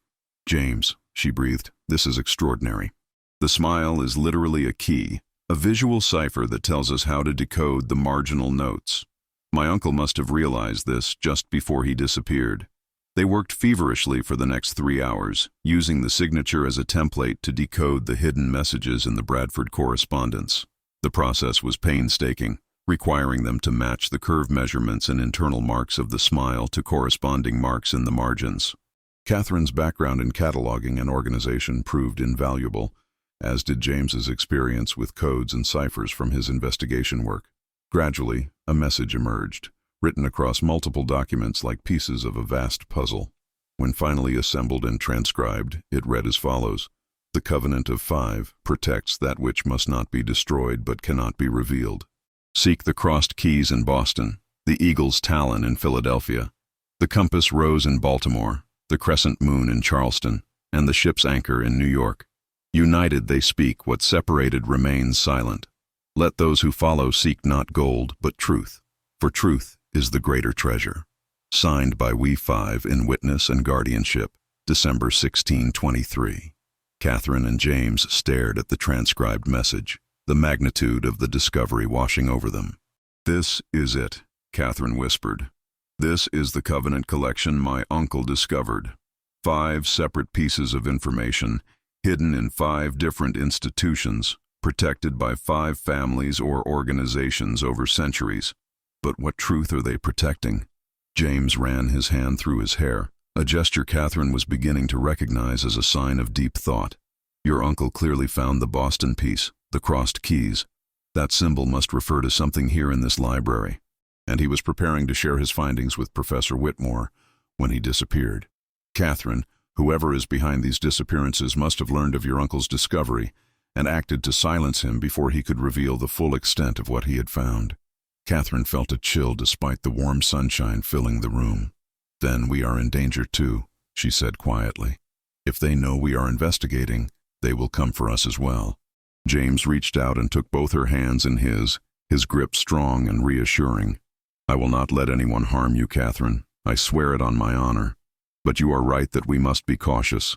"James," she breathed, "this is extraordinary. The smile is literally a key, a visual cipher that tells us how to decode the marginal notes. My uncle must have realized this just before he disappeared." They worked feverishly for the next 3 hours, using the signature as a template to decode the hidden messages in the Bradford correspondence. The process was painstaking, requiring them to match the curve measurements and internal marks of the smile to corresponding marks in the margins. Catherine's background in cataloging and organization proved invaluable, as did James's experience with codes and ciphers from his investigation work. Gradually, a message emerged, written across multiple documents like pieces of a vast puzzle. When finally assembled and transcribed, it read as follows: "The Covenant of Five protects that which must not be destroyed but cannot be revealed. Seek the crossed keys in Boston, the eagle's talon in Philadelphia, the compass rose in Baltimore, the crescent moon in Charleston, and the ship's anchor in New York. United they speak, what separated remains silent. Let those who follow seek not gold, but truth, for truth is the greater treasure." Signed by we five in witness and guardianship, December 1623. Catherine and James stared at the transcribed message, the magnitude of the discovery washing over them. "This is it," Catherine whispered. "This is the Covenant collection my uncle discovered. 5 separate pieces of information, hidden in 5 different institutions, protected by 5 families or organizations over centuries. But what truth are they protecting?" James ran his hand through his hair, a gesture Catherine was beginning to recognize as a sign of deep thought. "Your uncle clearly found the Boston piece, the crossed keys. That symbol must refer to something here in this library." And he was preparing to share his findings with Professor Whitmore when he disappeared. "Catherine, whoever is behind these disappearances must have learned of your uncle's discovery and acted to silence him before he could reveal the full extent of what he had found." Catherine felt a chill despite the warm sunshine filling the room. "Then we are in danger too," she said quietly. "If they know we are investigating, they will come for us as well." James reached out and took both her hands in his grip strong and reassuring. "I will not let anyone harm you, Catherine. I swear it on my honor. But you are right that we must be cautious.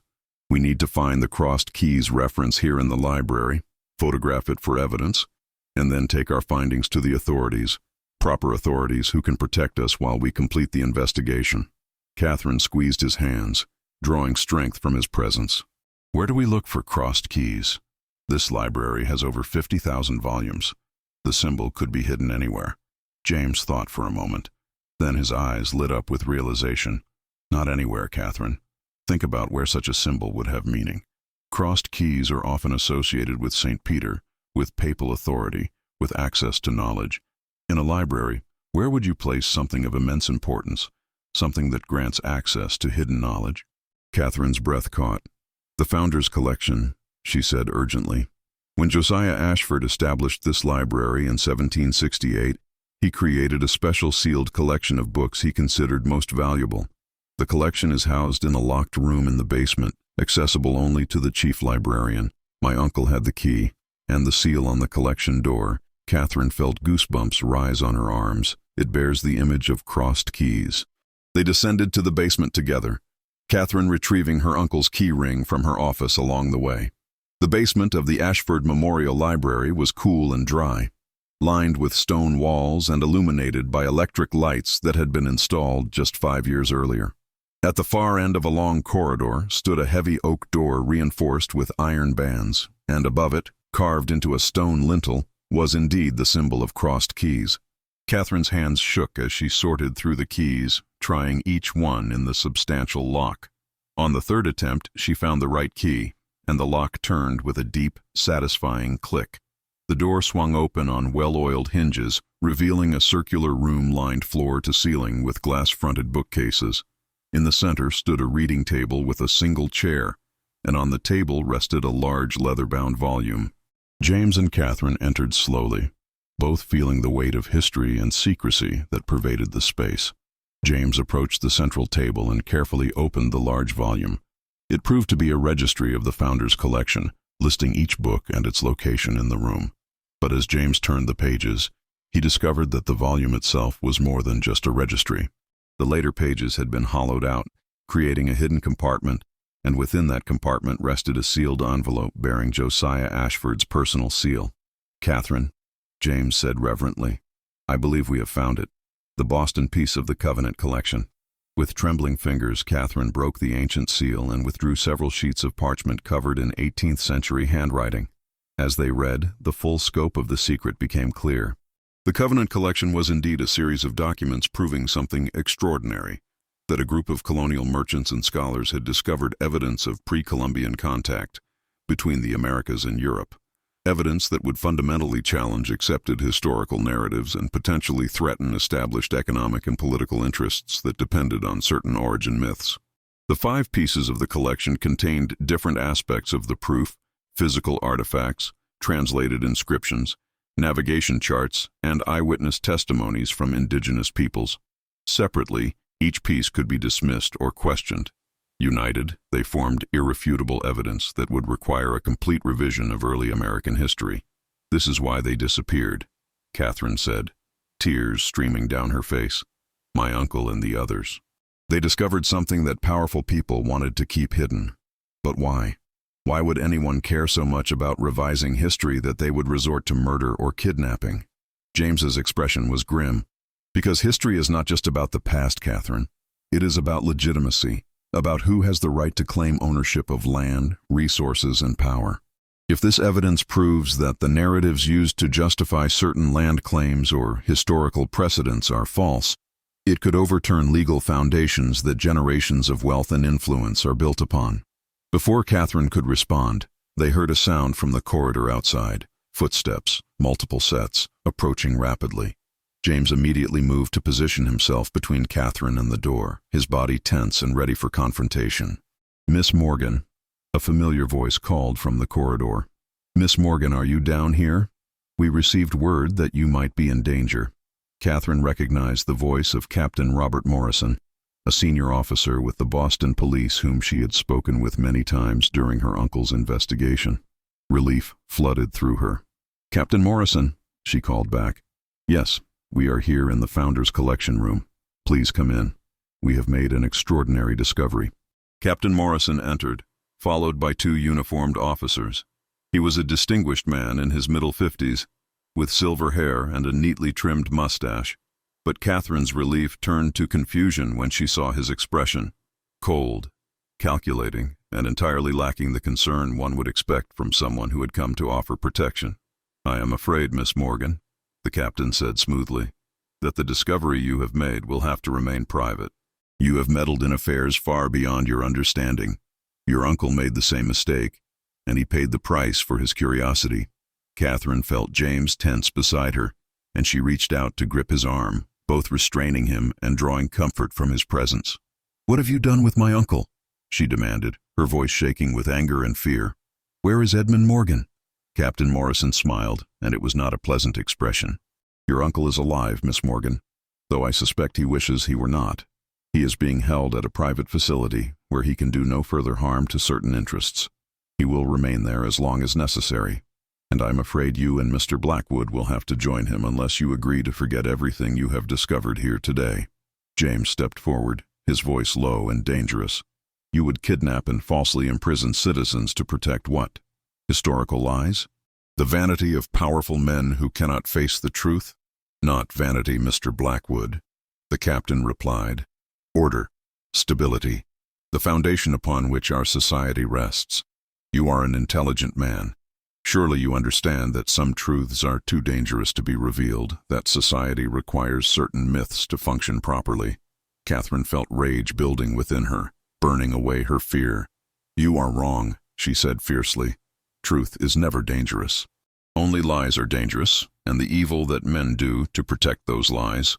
We need to find the crossed keys reference here in the library, photograph it for evidence, and then take our findings to the authorities, proper authorities who can protect us while we complete the investigation." Catherine squeezed his hands, drawing strength from his presence. "Where do we look for crossed keys? This library has over 50,000 volumes. The symbol could be hidden anywhere." James thought for a moment. Then his eyes lit up with realization. "Not anywhere, Catherine. Think about where such a symbol would have meaning. Crossed keys are often associated with St. Peter, with papal authority, with access to knowledge. In a library, where would you place something of immense importance, something that grants access to hidden knowledge?" Catherine's breath caught. "The Founder's Collection," she said urgently. "When Josiah Ashford established this library in 1768, he created a special sealed collection of books he considered most valuable. The collection is housed in a locked room in the basement, accessible only to the chief librarian. My uncle had the key, and the seal on the collection door." Catherine felt goosebumps rise on her arms. "It bears the image of crossed keys." They descended to the basement together, Catherine retrieving her uncle's key ring from her office along the way. The basement of the Ashford Memorial Library was cool and dry, lined with stone walls and illuminated by electric lights that had been installed just 5 years earlier. At the far end of a long corridor stood a heavy oak door reinforced with iron bands, and above it, carved into a stone lintel, was indeed the symbol of crossed keys. Catherine's hands shook as she sorted through the keys, trying each one in the substantial lock. On the 3rd attempt, she found the right key, and the lock turned with a deep, satisfying click. The door swung open on well-oiled hinges, revealing a circular room lined floor to ceiling with glass-fronted bookcases. In the center stood a reading table with a single chair, and on the table rested a large leather-bound volume. James and Catherine entered slowly, both feeling the weight of history and secrecy that pervaded the space. James approached the central table and carefully opened the large volume. It proved to be a registry of the founder's collection, listing each book and its location in the room. But as James turned the pages, he discovered that the volume itself was more than just a registry. The later pages had been hollowed out, creating a hidden compartment, and within that compartment rested a sealed envelope bearing Josiah Ashford's personal seal. "Catherine," James said reverently, "I believe we have found it. The Boston piece of the Covenant collection." With trembling fingers, Catherine broke the ancient seal and withdrew several sheets of parchment covered in 18th century handwriting. As they read, the full scope of the secret became clear. The Covenant collection was indeed a series of documents proving something extraordinary, that a group of colonial merchants and scholars had discovered evidence of pre-Columbian contact between the Americas and Europe, evidence that would fundamentally challenge accepted historical narratives and potentially threaten established economic and political interests that depended on certain origin myths. The 5 pieces of the collection contained different aspects of the proof: physical artifacts, translated inscriptions, navigation charts, and eyewitness testimonies from indigenous peoples. Separately, each piece could be dismissed or questioned. United, they formed irrefutable evidence that would require a complete revision of early American history. "This is why they disappeared," Catherine said, tears streaming down her face. "My uncle and the others. They discovered something that powerful people wanted to keep hidden. But why? Why would anyone care so much about revising history that they would resort to murder or kidnapping?" James's expression was grim. "Because history is not just about the past, Catherine. It is about legitimacy, about who has the right to claim ownership of land, resources, and power. If this evidence proves that the narratives used to justify certain land claims or historical precedents are false, it could overturn legal foundations that generations of wealth and influence are built upon." Before Catherine could respond, they heard a sound from the corridor outside. Footsteps, multiple sets, approaching rapidly. James immediately moved to position himself between Catherine and the door, his body tense and ready for confrontation. "Miss Morgan," a familiar voice called from the corridor. "Miss Morgan, are you down here? We received word that you might be in danger." Catherine recognized the voice of Captain Robert Morrison, a senior officer with the Boston police whom she had spoken with many times during her uncle's investigation. Relief flooded through her. "Captain Morrison," she called back. "Yes, we are here in the Founder's Collection room. Please come in. We have made an extraordinary discovery." Captain Morrison entered, followed by 2 uniformed officers. He was a distinguished man in his middle 50s, with silver hair and a neatly trimmed mustache. But Catherine's relief turned to confusion when she saw his expression: cold, calculating, and entirely lacking the concern one would expect from someone who had come to offer protection. "I am afraid, Miss Morgan," the captain said smoothly, "that the discovery you have made will have to remain private. You have meddled in affairs far beyond your understanding. Your uncle made the same mistake, and he paid the price for his curiosity." Catherine felt James tense beside her, and she reached out to grip his arm, both restraining him and drawing comfort from his presence. "What have you done with my uncle?" she demanded, her voice shaking with anger and fear. "Where is Edmund Morgan?" Captain Morrison smiled, and it was not a pleasant expression. "Your uncle is alive, Miss Morgan, though I suspect he wishes he were not. He is being held at a private facility where he can do no further harm to certain interests. He will remain there as long as necessary, and I'm afraid you and Mr. Blackwood will have to join him unless you agree to forget everything you have discovered here today." James stepped forward, his voice low and dangerous. "You would kidnap and falsely imprison citizens to protect what? Historical lies? The vanity of powerful men who cannot face the truth?" "Not vanity, Mr. Blackwood," the captain replied. "Order, stability, the foundation upon which our society rests. You are an intelligent man. Surely you understand that some truths are too dangerous to be revealed, that society requires certain myths to function properly." Catherine felt rage building within her, burning away her fear. "You are wrong," she said fiercely. "Truth is never dangerous. Only lies are dangerous, and the evil that men do to protect those lies.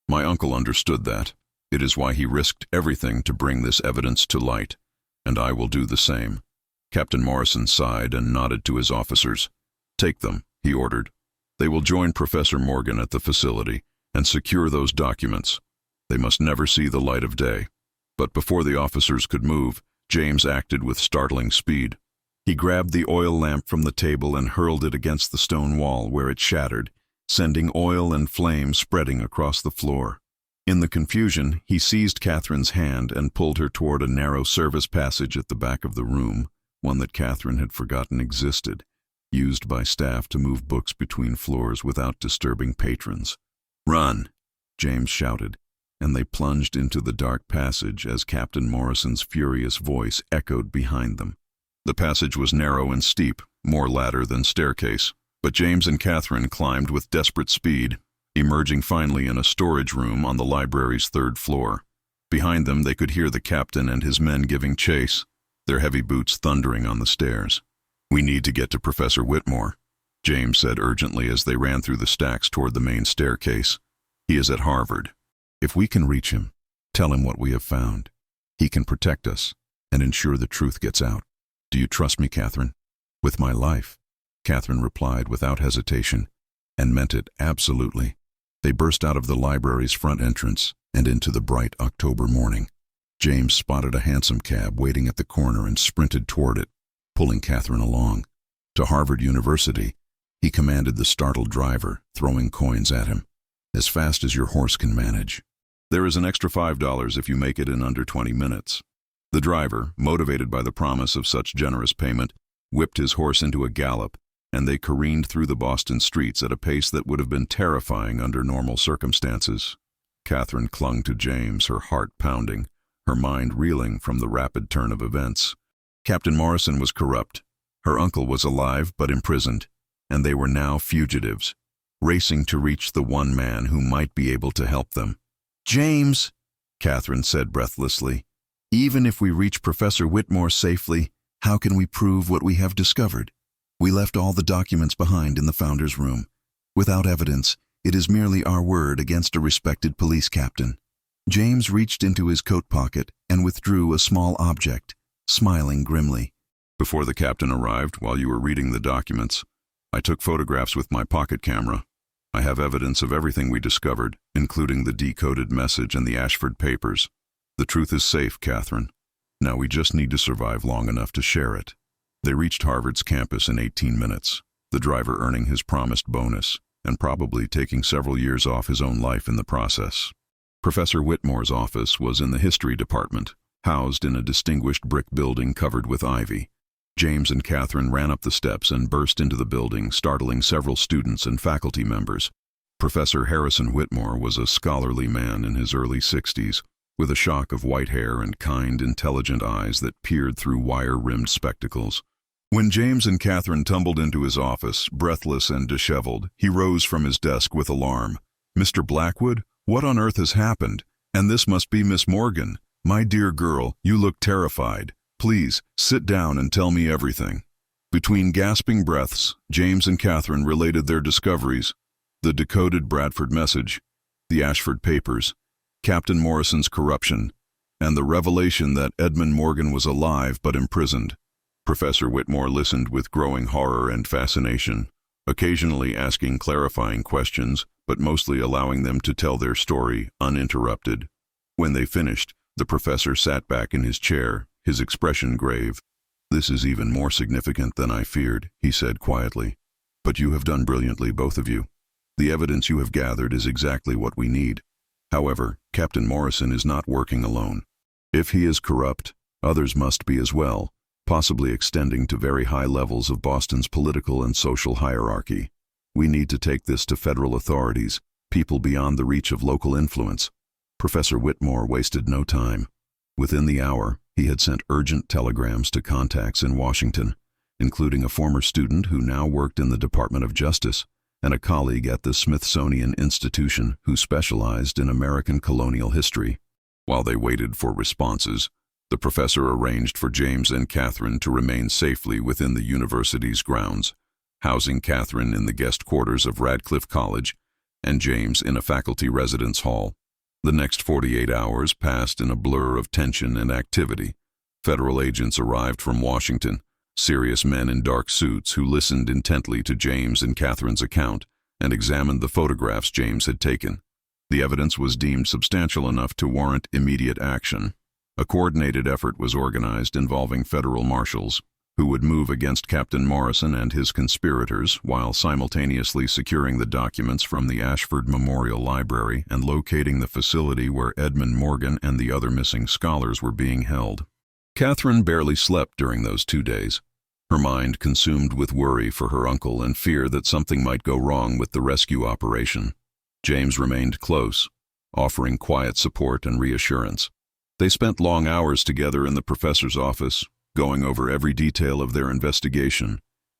My uncle understood that. It is why he risked everything to bring this evidence to light, and I will do the same." Captain Morrison sighed and nodded to his officers. "Take them," he ordered. "They will join Professor Morgan at the facility and secure those documents. They must never see the light of day. But before the officers could move, James acted with startling speed. He grabbed the oil lamp from the table and hurled it against the stone wall, where it shattered, sending oil and flame spreading across the floor. In the confusion, he seized Catherine's hand and pulled her toward a narrow service passage at the back of the room, one that Catherine had forgotten existed, used by staff to move books between floors without disturbing patrons. "Run!" James shouted, and they plunged into the dark passage as Captain Morrison's furious voice echoed behind them. The passage was narrow and steep, more ladder than staircase, but James and Catherine climbed with desperate speed, emerging finally in a storage room on the library's 3rd floor. Behind them they could hear the captain and his men giving chase, their heavy boots thundering on the stairs. "We need to get to Professor Whitmore," James said urgently as they ran through the stacks toward the main staircase. "He is at Harvard. If we can reach him, tell him what we have found. He can protect us and ensure the truth gets out. Do you trust me, Catherine?" "With my life," Catherine replied without hesitation, and meant it absolutely. They burst out of the library's front entrance and into the bright October morning. James spotted a hansom cab waiting at the corner and sprinted toward it, pulling Catherine along. "To Harvard University," he commanded the startled driver, throwing coins at him. "As fast as your horse can manage. There is an extra $5 if you make it in under 20 minutes. The driver, motivated by the promise of such generous payment, whipped his horse into a gallop, and they careened through the Boston streets at a pace that would have been terrifying under normal circumstances. Catherine clung to James, her heart pounding, her mind reeling from the rapid turn of events. Captain Morrison was corrupt. Her uncle was alive but imprisoned, and they were now fugitives, racing to reach the one man who might be able to help them. "James," Catherine said breathlessly, "even if we reach Professor Whitmore safely, how can we prove what we have discovered? We left all the documents behind in the founder's room. Without evidence, it is merely our word against a respected police captain." James reached into his coat pocket and withdrew a small object, smiling grimly. "Before the captain arrived, while you were reading the documents, I took photographs with my pocket camera. I have evidence of everything we discovered, including the decoded message and the Ashford papers. The truth is safe, Catherine. Now we just need to survive long enough to share it." They reached Harvard's campus in 18 minutes, the driver earning his promised bonus, and probably taking several years off his own life in the process. Professor Whitmore's office was in the history department, housed in a distinguished brick building covered with ivy. James and Catherine ran up the steps and burst into the building, startling several students and faculty members. Professor Harrison Whitmore was a scholarly man in his early 60s, with a shock of white hair and kind, intelligent eyes that peered through wire-rimmed spectacles. When James and Catherine tumbled into his office, breathless and disheveled, he rose from his desk with alarm. "Mr. Blackwood, what on earth has happened? And this must be Miss Morgan. My dear girl, you look terrified. Please, sit down and tell me everything." Between gasping breaths, James and Catherine related their discoveries: the decoded Bradford message, the Ashford papers, Captain Morrison's corruption, and the revelation that Edmund Morgan was alive but imprisoned. Professor Whitmore listened with growing horror and fascination, occasionally asking clarifying questions, but mostly allowing them to tell their story uninterrupted. When they finished, the professor sat back in his chair, his expression grave. "This is even more significant than I feared," he said quietly. "But you have done brilliantly, both of you. The evidence you have gathered is exactly what we need. However, Captain Morrison is not working alone. If he is corrupt, others must be as well, possibly extending to very high levels of Boston's political and social hierarchy. We need to take this to federal authorities, people beyond the reach of local influence." Professor Whitmore wasted no time. Within the hour, he had sent urgent telegrams to contacts in Washington, including a former student who now worked in the Department of Justice, and a colleague at the Smithsonian Institution who specialized in American colonial history. While they waited for responses, the professor arranged for James and Catherine to remain safely within the university's grounds, housing Catherine in the guest quarters of Radcliffe College and James in a faculty residence hall. The next 48 hours passed in a blur of tension and activity. Federal agents arrived from Washington, serious men in dark suits who listened intently to James and Catherine's account and examined the photographs James had taken. The evidence was deemed substantial enough to warrant immediate action. A coordinated effort was organized involving federal marshals, who would move against Captain Morrison and his conspirators while simultaneously securing the documents from the Ashford Memorial Library and locating the facility where Edmund Morgan and the other missing scholars were being held. Catherine barely slept during those 2 days, her mind consumed with worry for her uncle and fear that something might go wrong with the rescue operation. James remained close, offering quiet support and reassurance. They spent long hours together in the professor's office, going over every detail of their investigation,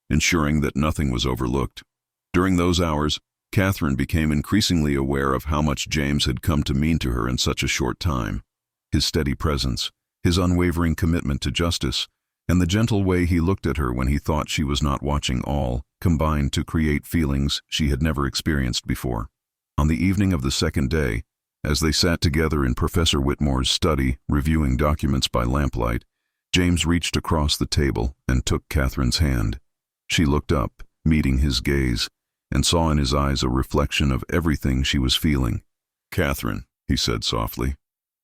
ensuring that nothing was overlooked. During those hours, Catherine became increasingly aware of how much James had come to mean to her in such a short time. His steady presence, his unwavering commitment to justice, and the gentle way he looked at her when he thought she was not watching all, combined to create feelings she had never experienced before. On the evening of the second day, as they sat together in Professor Whitmore's study, reviewing documents by lamplight, James reached across the table and took Catherine's hand. She looked up, meeting his gaze, and saw in his eyes a reflection of everything she was feeling. "Catherine," he said softly,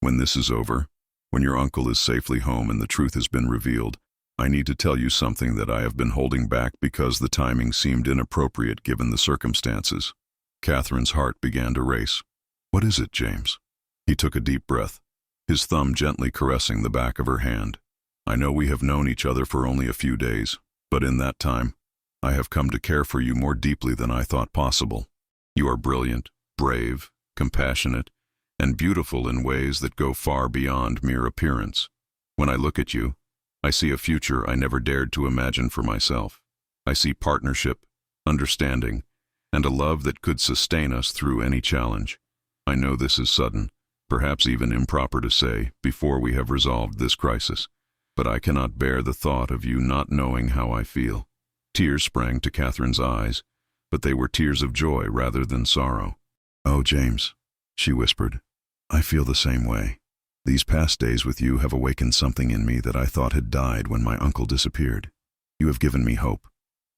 "when this is over, when your uncle is safely home and the truth has been revealed, I need to tell you something that I have been holding back because the timing seemed inappropriate given the circumstances." Catherine's heart began to race. "What is it, James?" He took a deep breath, his thumb gently caressing the back of her hand. "I know we have known each other for only a few days, but in that time, I have come to care for you more deeply than I thought possible. You are brilliant, brave, compassionate, and beautiful in ways that go far beyond mere appearance. When I look at you, I see a future I never dared to imagine for myself. I see partnership, understanding, and a love that could sustain us through any challenge. I know this is sudden, perhaps even improper to say, before we have resolved this crisis, but I cannot bear the thought of you not knowing how I feel." Tears sprang to Catherine's eyes, but they were tears of joy rather than sorrow. "Oh, James," she whispered, "I feel the same way. These past days with you have awakened something in me that I thought had died when my uncle disappeared. You have given me hope,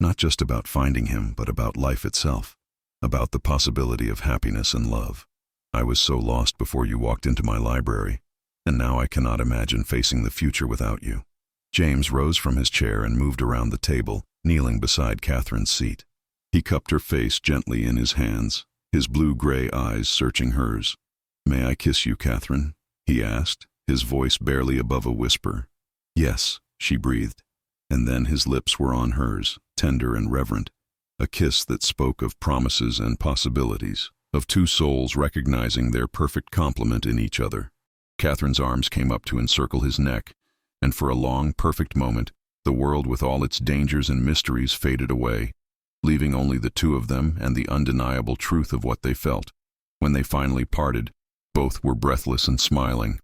not just about finding him, but about life itself, about the possibility of happiness and love. I was so lost before you walked into my library, and now I cannot imagine facing the future without you." James rose from his chair and moved around the table, kneeling beside Catherine's seat. He cupped her face gently in his hands, his blue-gray eyes searching hers. "May I kiss you, Catherine?" he asked, his voice barely above a whisper. "Yes," she breathed, and then his lips were on hers, tender and reverent, a kiss that spoke of promises and possibilities, of two souls recognizing their perfect complement in each other. Catherine's arms came up to encircle his neck, and for a long, perfect moment, the world with all its dangers and mysteries faded away, leaving only the two of them and the undeniable truth of what they felt. When they finally parted, both were breathless and smiling.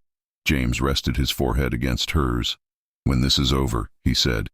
James rested his forehead against hers. "When this is over," he said,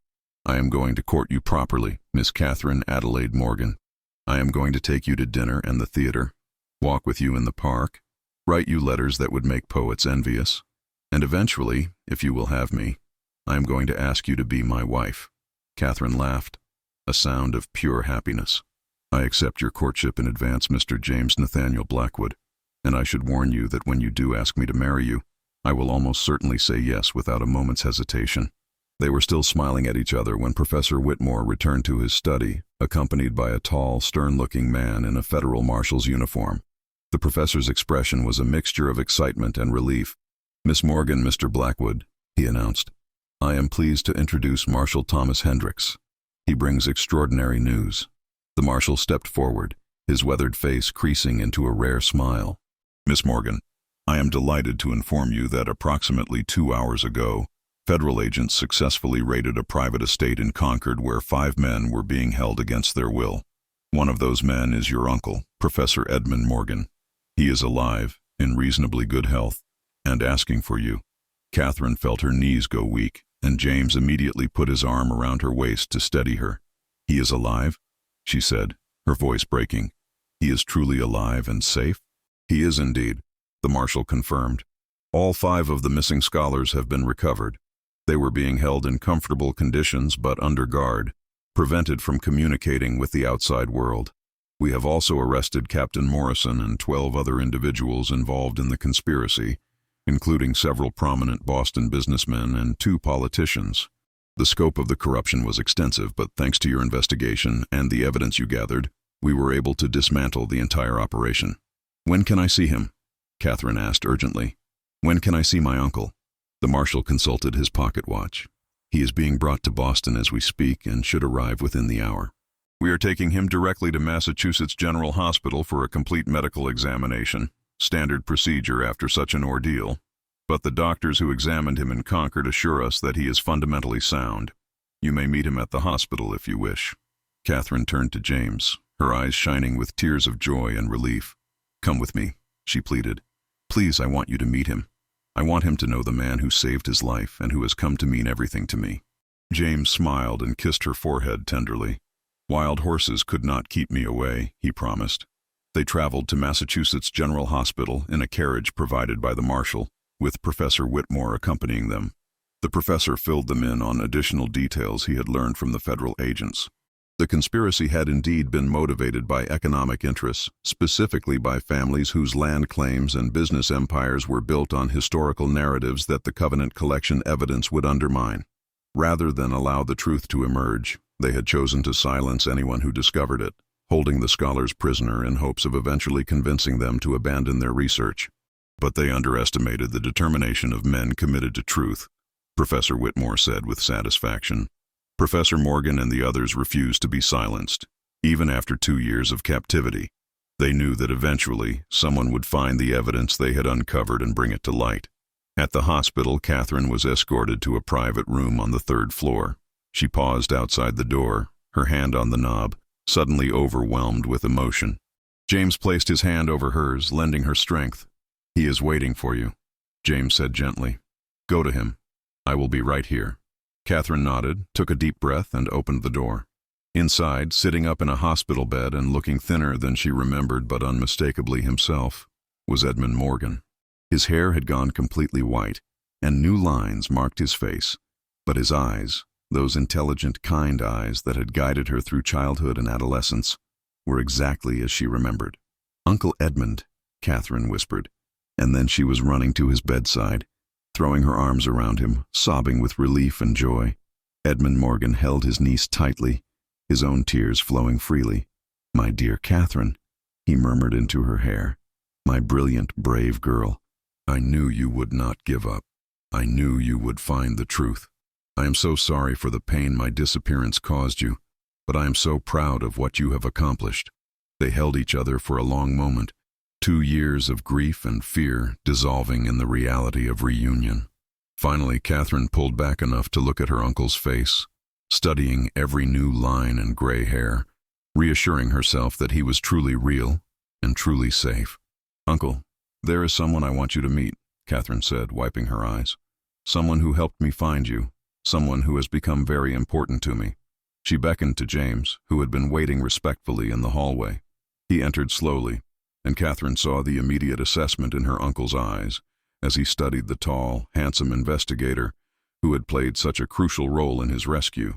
"I am going to court you properly, Miss Catherine Adelaide Morgan. I am going to take you to dinner and the theater, walk with you in the park, write you letters that would make poets envious, and eventually, if you will have me, I am going to ask you to be my wife." Catherine laughed, a sound of pure happiness. "I accept your courtship in advance, Mr. James Nathaniel Blackwood, and I should warn you that when you do ask me to marry you, I will almost certainly say yes without a moment's hesitation." They were still smiling at each other when Professor Whitmore returned to his study, accompanied by a tall, stern-looking man in a federal marshal's uniform. The professor's expression was a mixture of excitement and relief. "Miss Morgan, Mr. Blackwood," he announced, "I am pleased to introduce Marshal Thomas Hendricks. He brings extraordinary news." The marshal stepped forward, his weathered face creasing into a rare smile. "Miss Morgan, I am delighted to inform you that approximately 2 hours ago, federal agents successfully raided a private estate in Concord where 5 men were being held against their will. One of those men is your uncle, Professor Edmund Morgan. He is alive, in reasonably good health, and asking for you." Catherine felt her knees go weak, and James immediately put his arm around her waist to steady her. "He is alive?" she said, her voice breaking. "He is truly alive and safe?" "He is indeed," the marshal confirmed. "All 5 of the missing scholars have been recovered. They were being held in comfortable conditions but under guard, prevented from communicating with the outside world. We have also arrested Captain Morrison and 12 other individuals involved in the conspiracy, including several prominent Boston businessmen and 2 politicians. The scope of the corruption was extensive, but thanks to your investigation and the evidence you gathered, we were able to dismantle the entire operation. When can I see him? Catherine asked urgently. When can I see my uncle? The marshal consulted his pocket watch. He is being brought to Boston as we speak and should arrive within the hour. We are taking him directly to Massachusetts General Hospital for a complete medical examination, standard procedure after such an ordeal. But the doctors who examined him in Concord assure us that he is fundamentally sound. You may meet him at the hospital if you wish. Catherine turned to James, her eyes shining with tears of joy and relief. Come with me, she pleaded. Please, I want you to meet him. I want him to know the man who saved his life and who has come to mean everything to me. James smiled and kissed her forehead tenderly. Wild horses could not keep me away, he promised. They traveled to Massachusetts General Hospital in a carriage provided by the marshal, with Professor Whitmore accompanying them. The professor filled them in on additional details he had learned from the federal agents. The conspiracy had indeed been motivated by economic interests, specifically by families whose land claims and business empires were built on historical narratives that the Covenant collection evidence would undermine. Rather than allow the truth to emerge, they had chosen to silence anyone who discovered it, holding the scholars prisoner in hopes of eventually convincing them to abandon their research. But they underestimated the determination of men committed to truth, Professor Whitmore said with satisfaction. Professor Morgan and the others refused to be silenced, even after 2 years of captivity. They knew that eventually someone would find the evidence they had uncovered and bring it to light. At the hospital, Catherine was escorted to a private room on the 3rd floor. She paused outside the door, her hand on the knob, suddenly overwhelmed with emotion. James placed his hand over hers, lending her strength. He is waiting for you, James said gently. Go to him. I will be right here. Catherine nodded, took a deep breath, and opened the door. Inside, sitting up in a hospital bed and looking thinner than she remembered but unmistakably himself, was Edmund Morgan. His hair had gone completely white, and new lines marked his face, but his eyes, those intelligent, kind eyes that had guided her through childhood and adolescence, were exactly as she remembered. Uncle Edmund, Catherine whispered, and then she was running to his bedside, throwing her arms around him, sobbing with relief and joy. Edmund Morgan held his niece tightly, his own tears flowing freely. My dear Catherine, he murmured into her hair. My brilliant, brave girl. I knew you would not give up. I knew you would find the truth. I am so sorry for the pain my disappearance caused you, but I am so proud of what you have accomplished. They held each other for a long moment, 2 years of grief and fear dissolving in the reality of reunion. Finally, Catherine pulled back enough to look at her uncle's face, studying every new line and gray hair, reassuring herself that he was truly real and truly safe. Uncle, there is someone I want you to meet, Catherine said, wiping her eyes. Someone who helped me find you. Someone who has become very important to me. She beckoned to James, who had been waiting respectfully in the hallway. He entered slowly, and Catherine saw the immediate assessment in her uncle's eyes as he studied the tall, handsome investigator who had played such a crucial role in his rescue.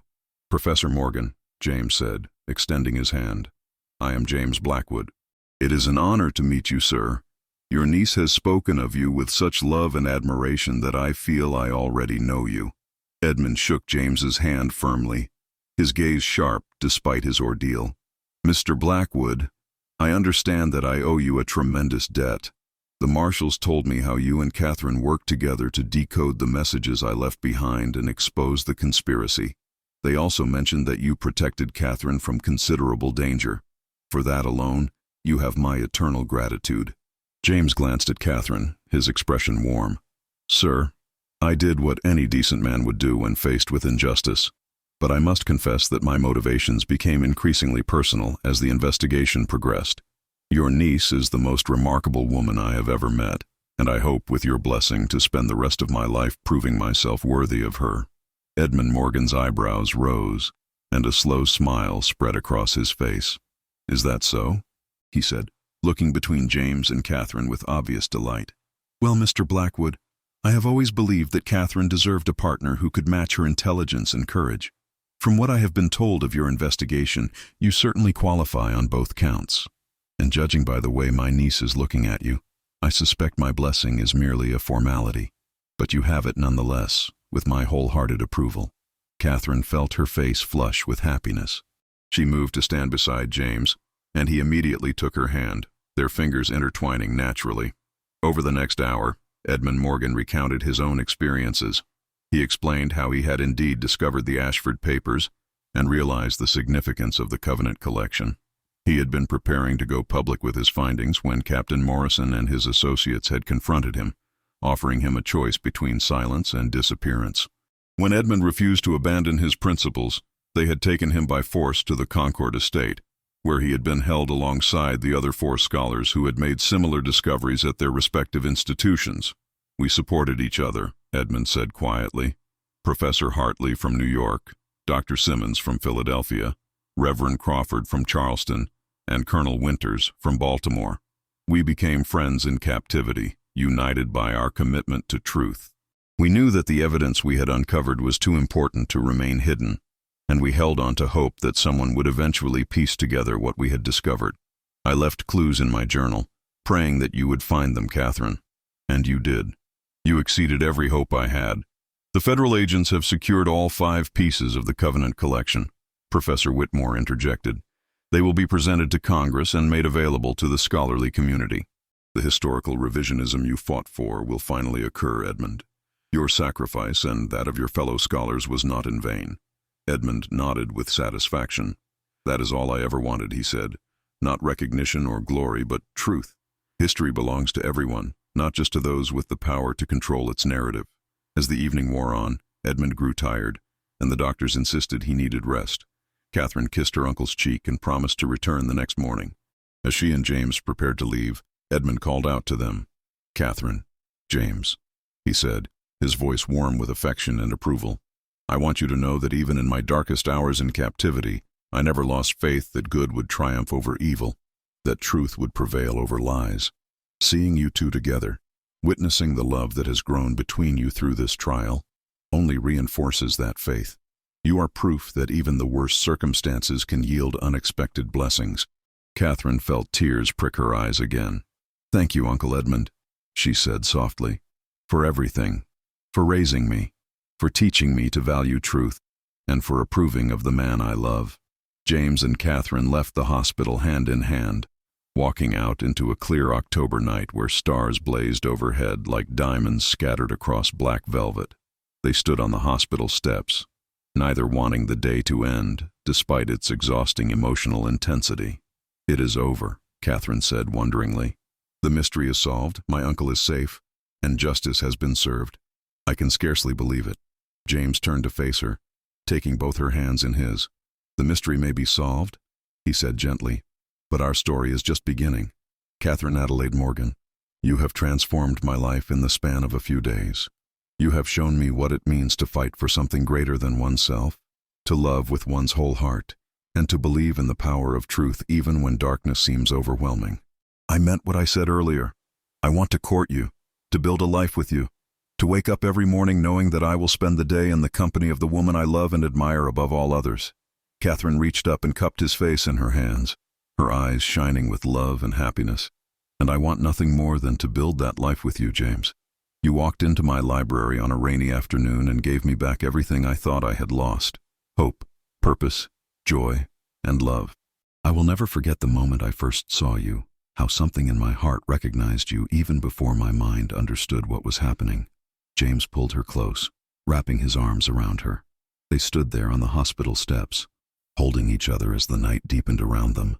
Professor Morgan, James said, extending his hand. I am James Blackwood. It is an honor to meet you, sir. Your niece has spoken of you with such love and admiration that I feel I already know you. Edmund shook James's hand firmly, his gaze sharp despite his ordeal. Mr. Blackwood, I understand that I owe you a tremendous debt. The marshals told me how you and Catherine worked together to decode the messages I left behind and expose the conspiracy. They also mentioned that you protected Catherine from considerable danger. For that alone, you have my eternal gratitude. James glanced at Catherine, his expression warm. Sir, I did what any decent man would do when faced with injustice, but I must confess that my motivations became increasingly personal as the investigation progressed. Your niece is the most remarkable woman I have ever met, and I hope, with your blessing, to spend the rest of my life proving myself worthy of her. Edmund Morgan's eyebrows rose, and a slow smile spread across his face. Is that so? He said, looking between James and Catherine with obvious delight. Well, Mr. Blackwood, I have always believed that Catherine deserved a partner who could match her intelligence and courage. From what I have been told of your investigation, you certainly qualify on both counts. And judging by the way my niece is looking at you, I suspect my blessing is merely a formality. But you have it nonetheless, with my wholehearted approval." Catherine felt her face flush with happiness. She moved to stand beside James, and he immediately took her hand, their fingers intertwining naturally. Over the next hour, Edmund Morgan recounted his own experiences. He explained how he had indeed discovered the Ashford papers and realized the significance of the Covenant collection. He had been preparing to go public with his findings when Captain Morrison and his associates had confronted him, offering him a choice between silence and disappearance. When Edmund refused to abandon his principles, they had taken him by force to the Concord estate, where he had been held alongside the other 4 scholars who had made similar discoveries at their respective institutions. "We supported each other," Edmund said quietly. "Professor Hartley from New York, Dr. Simmons from Philadelphia, Reverend Crawford from Charleston, and Colonel Winters from Baltimore. We became friends in captivity, united by our commitment to truth. We knew that the evidence we had uncovered was too important to remain hidden, and we held on to hope that someone would eventually piece together what we had discovered. I left clues in my journal, praying that you would find them, Catherine. And you did. You exceeded every hope I had. The federal agents have secured all 5 pieces of the Covenant collection," Professor Whitmore interjected. "They will be presented to Congress and made available to the scholarly community. The historical revisionism you fought for will finally occur, Edmund. Your sacrifice and that of your fellow scholars was not in vain." Edmund nodded with satisfaction. "That is all I ever wanted," he said. "Not recognition or glory, but truth. History belongs to everyone, not just to those with the power to control its narrative." As the evening wore on, Edmund grew tired, and the doctors insisted he needed rest. Catherine kissed her uncle's cheek and promised to return the next morning. As she and James prepared to leave, Edmund called out to them. "Catherine, James," he said, his voice warm with affection and approval. "I want you to know that even in my darkest hours in captivity, I never lost faith that good would triumph over evil, that truth would prevail over lies. Seeing you two together, witnessing the love that has grown between you through this trial, only reinforces that faith. You are proof that even the worst circumstances can yield unexpected blessings." Catherine felt tears prick her eyes again. "Thank you, Uncle Edmund," she said softly, "for everything, for raising me, for teaching me to value truth, and for approving of the man I love." James and Catherine left the hospital hand in hand, walking out into a clear October night where stars blazed overhead like diamonds scattered across black velvet. They stood on the hospital steps, neither wanting the day to end, despite its exhausting emotional intensity. "It is over," Catherine said wonderingly. "The mystery is solved, my uncle is safe, and justice has been served. I can scarcely believe it." James turned to face her, taking both her hands in his. "The mystery may be solved," he said gently, "but our story is just beginning. Catherine Adelaide Morgan, you have transformed my life in the span of a few days. You have shown me what it means to fight for something greater than oneself, to love with one's whole heart, and to believe in the power of truth even when darkness seems overwhelming. I meant what I said earlier. I want to court you, to build a life with you, to wake up every morning knowing that I will spend the day in the company of the woman I love and admire above all others." Catherine reached up and cupped his face in her hands, her eyes shining with love and happiness. "And I want nothing more than to build that life with you, James. You walked into my library on a rainy afternoon and gave me back everything I thought I had lost: hope, purpose, joy, and love. I will never forget the moment I first saw you, how something in my heart recognized you even before my mind understood what was happening." James pulled her close, wrapping his arms around her. They stood there on the hospital steps, holding each other as the night deepened around them.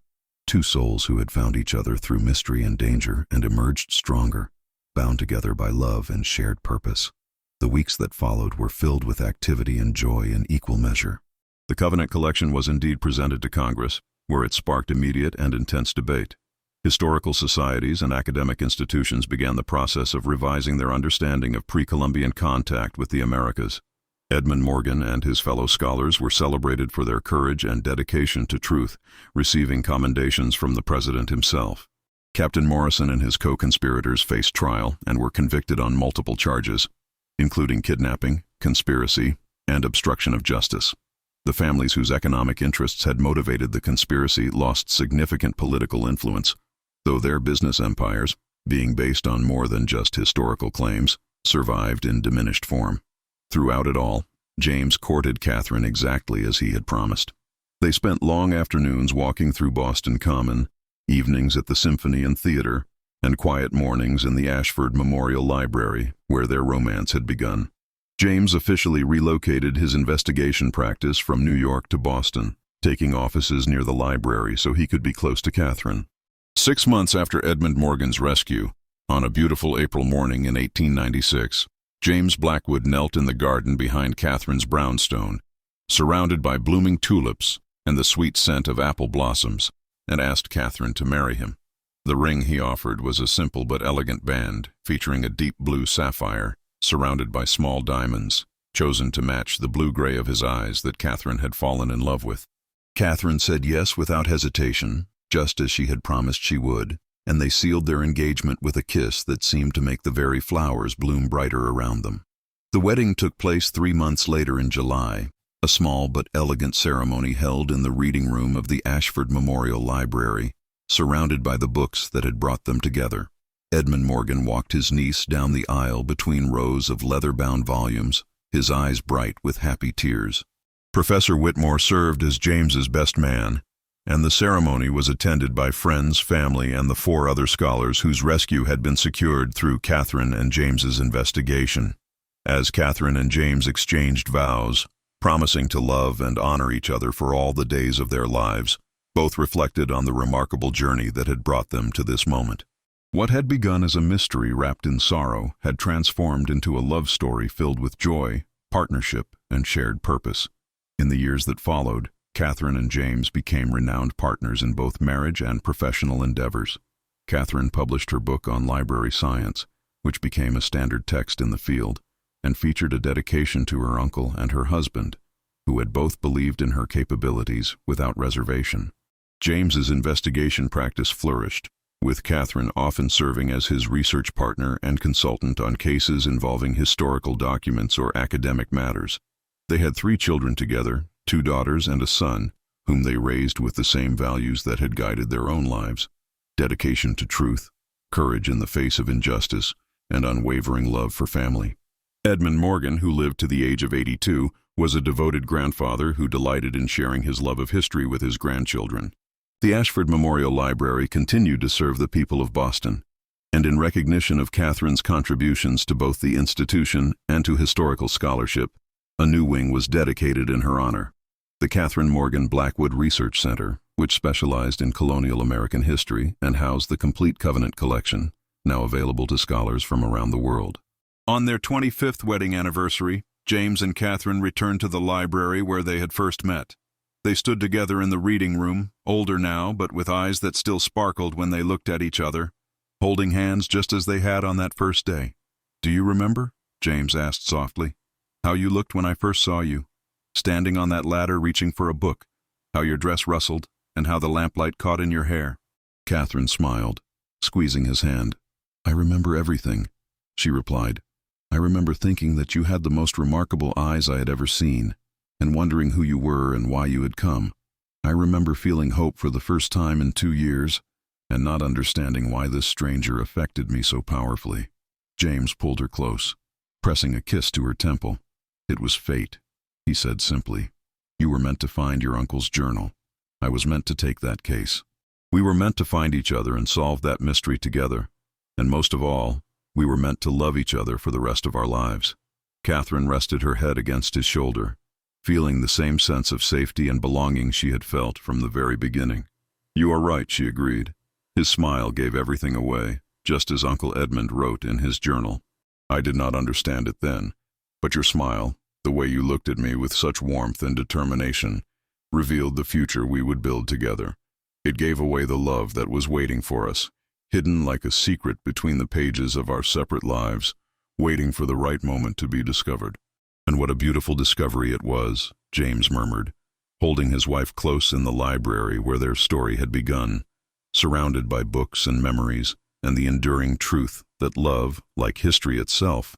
Two souls who had found each other through mystery and danger and emerged stronger, bound together by love and shared purpose. The weeks that followed were filled with activity and joy in equal measure. The Covenant collection was indeed presented to Congress, where it sparked immediate and intense debate. Historical societies and academic institutions began the process of revising their understanding of pre-Columbian contact with the Americas. Edmund Morgan and his fellow scholars were celebrated for their courage and dedication to truth, receiving commendations from the president himself. Captain Morrison and his co-conspirators faced trial and were convicted on multiple charges, including kidnapping, conspiracy, and obstruction of justice. The families whose economic interests had motivated the conspiracy lost significant political influence, though their business empires, being based on more than just historical claims, survived in diminished form. Throughout it all, James courted Catherine exactly as he had promised. They spent long afternoons walking through Boston Common, evenings at the Symphony and Theater, and quiet mornings in the Ashford Memorial Library, where their romance had begun. James officially relocated his investigation practice from New York to Boston, taking offices near the library so he could be close to Catherine. 6 months after Edmund Morgan's rescue, on a beautiful April morning in 1896, James Blackwood knelt in the garden behind Catherine's brownstone, surrounded by blooming tulips and the sweet scent of apple blossoms, and asked Catherine to marry him. The ring he offered was a simple but elegant band, featuring a deep blue sapphire, surrounded by small diamonds, chosen to match the blue-gray of his eyes that Catherine had fallen in love with. Catherine said yes without hesitation, just as she had promised she would, and they sealed their engagement with a kiss that seemed to make the very flowers bloom brighter around them. The wedding took place 3 months later in July, a small but elegant ceremony held in the reading room of the Ashford Memorial Library, surrounded by the books that had brought them together. Edmund Morgan walked his niece down the aisle between rows of leather-bound volumes, his eyes bright with happy tears. Professor Whitmore served as James's best man, and the ceremony was attended by friends, family, and the 4 other scholars whose rescue had been secured through Catherine and James's investigation. As Catherine and James exchanged vows, promising to love and honor each other for all the days of their lives, both reflected on the remarkable journey that had brought them to this moment. What had begun as a mystery wrapped in sorrow had transformed into a love story filled with joy, partnership, and shared purpose. In the years that followed, Catherine and James became renowned partners in both marriage and professional endeavors. Catherine published her book on library science, which became a standard text in the field, and featured a dedication to her uncle and her husband, who had both believed in her capabilities without reservation. James's investigation practice flourished, with Catherine often serving as his research partner and consultant on cases involving historical documents or academic matters. They had 3 children together, 2 daughters and a son, whom they raised with the same values that had guided their own lives: dedication to truth, courage in the face of injustice, and unwavering love for family. Edmund Morgan, who lived to the age of 82, was a devoted grandfather who delighted in sharing his love of history with his grandchildren. The Ashford Memorial Library continued to serve the people of Boston, and in recognition of Catherine's contributions to both the institution and to historical scholarship, a new wing was dedicated in her honor: the Catherine Morgan Blackwood Research Center, which specialized in colonial American history and housed the complete Covenant collection, now available to scholars from around the world. On their 25th wedding anniversary, James and Catherine returned to the library where they had first met. They stood together in the reading room, older now, but with eyes that still sparkled when they looked at each other, holding hands just as they had on that first day. "Do you remember?" James asked softly. "How you looked when I first saw you, standing on that ladder reaching for a book, how your dress rustled, and how the lamplight caught in your hair?" Catherine smiled, squeezing his hand. "I remember everything," she replied. "I remember thinking that you had the most remarkable eyes I had ever seen, and wondering who you were and why you had come. I remember feeling hope for the first time in 2 years, and not understanding why this stranger affected me so powerfully." James pulled her close, pressing a kiss to her temple. "It was fate," he said simply. "You were meant to find your uncle's journal. I was meant to take that case. We were meant to find each other and solve that mystery together, and most of all, we were meant to love each other for the rest of our lives." Catherine rested her head against his shoulder, feeling the same sense of safety and belonging she had felt from the very beginning. "You are right," she agreed. His smile gave everything away, just as Uncle Edmund wrote in his journal. "I did not understand it then, but your smile, the way you looked at me with such warmth and determination, revealed the future we would build together. It gave away the love that was waiting for us, hidden like a secret between the pages of our separate lives, waiting for the right moment to be discovered." "And what a beautiful discovery it was," James murmured, holding his wife close in the library where their story had begun, surrounded by books and memories and the enduring truth that love, like history itself,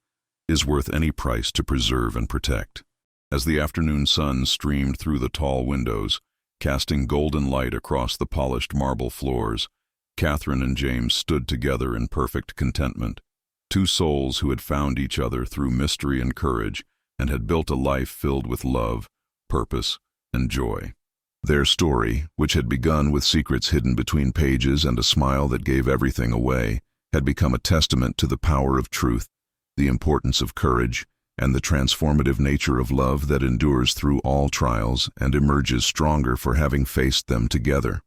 is worth any price to preserve and protect. As the afternoon sun streamed through the tall windows, casting golden light across the polished marble floors, Catherine and James stood together in perfect contentment, two souls who had found each other through mystery and courage and had built a life filled with love, purpose, and joy. Their story, which had begun with secrets hidden between pages and a smile that gave everything away, had become a testament to the power of truth, the importance of courage, and the transformative nature of love that endures through all trials and emerges stronger for having faced them together.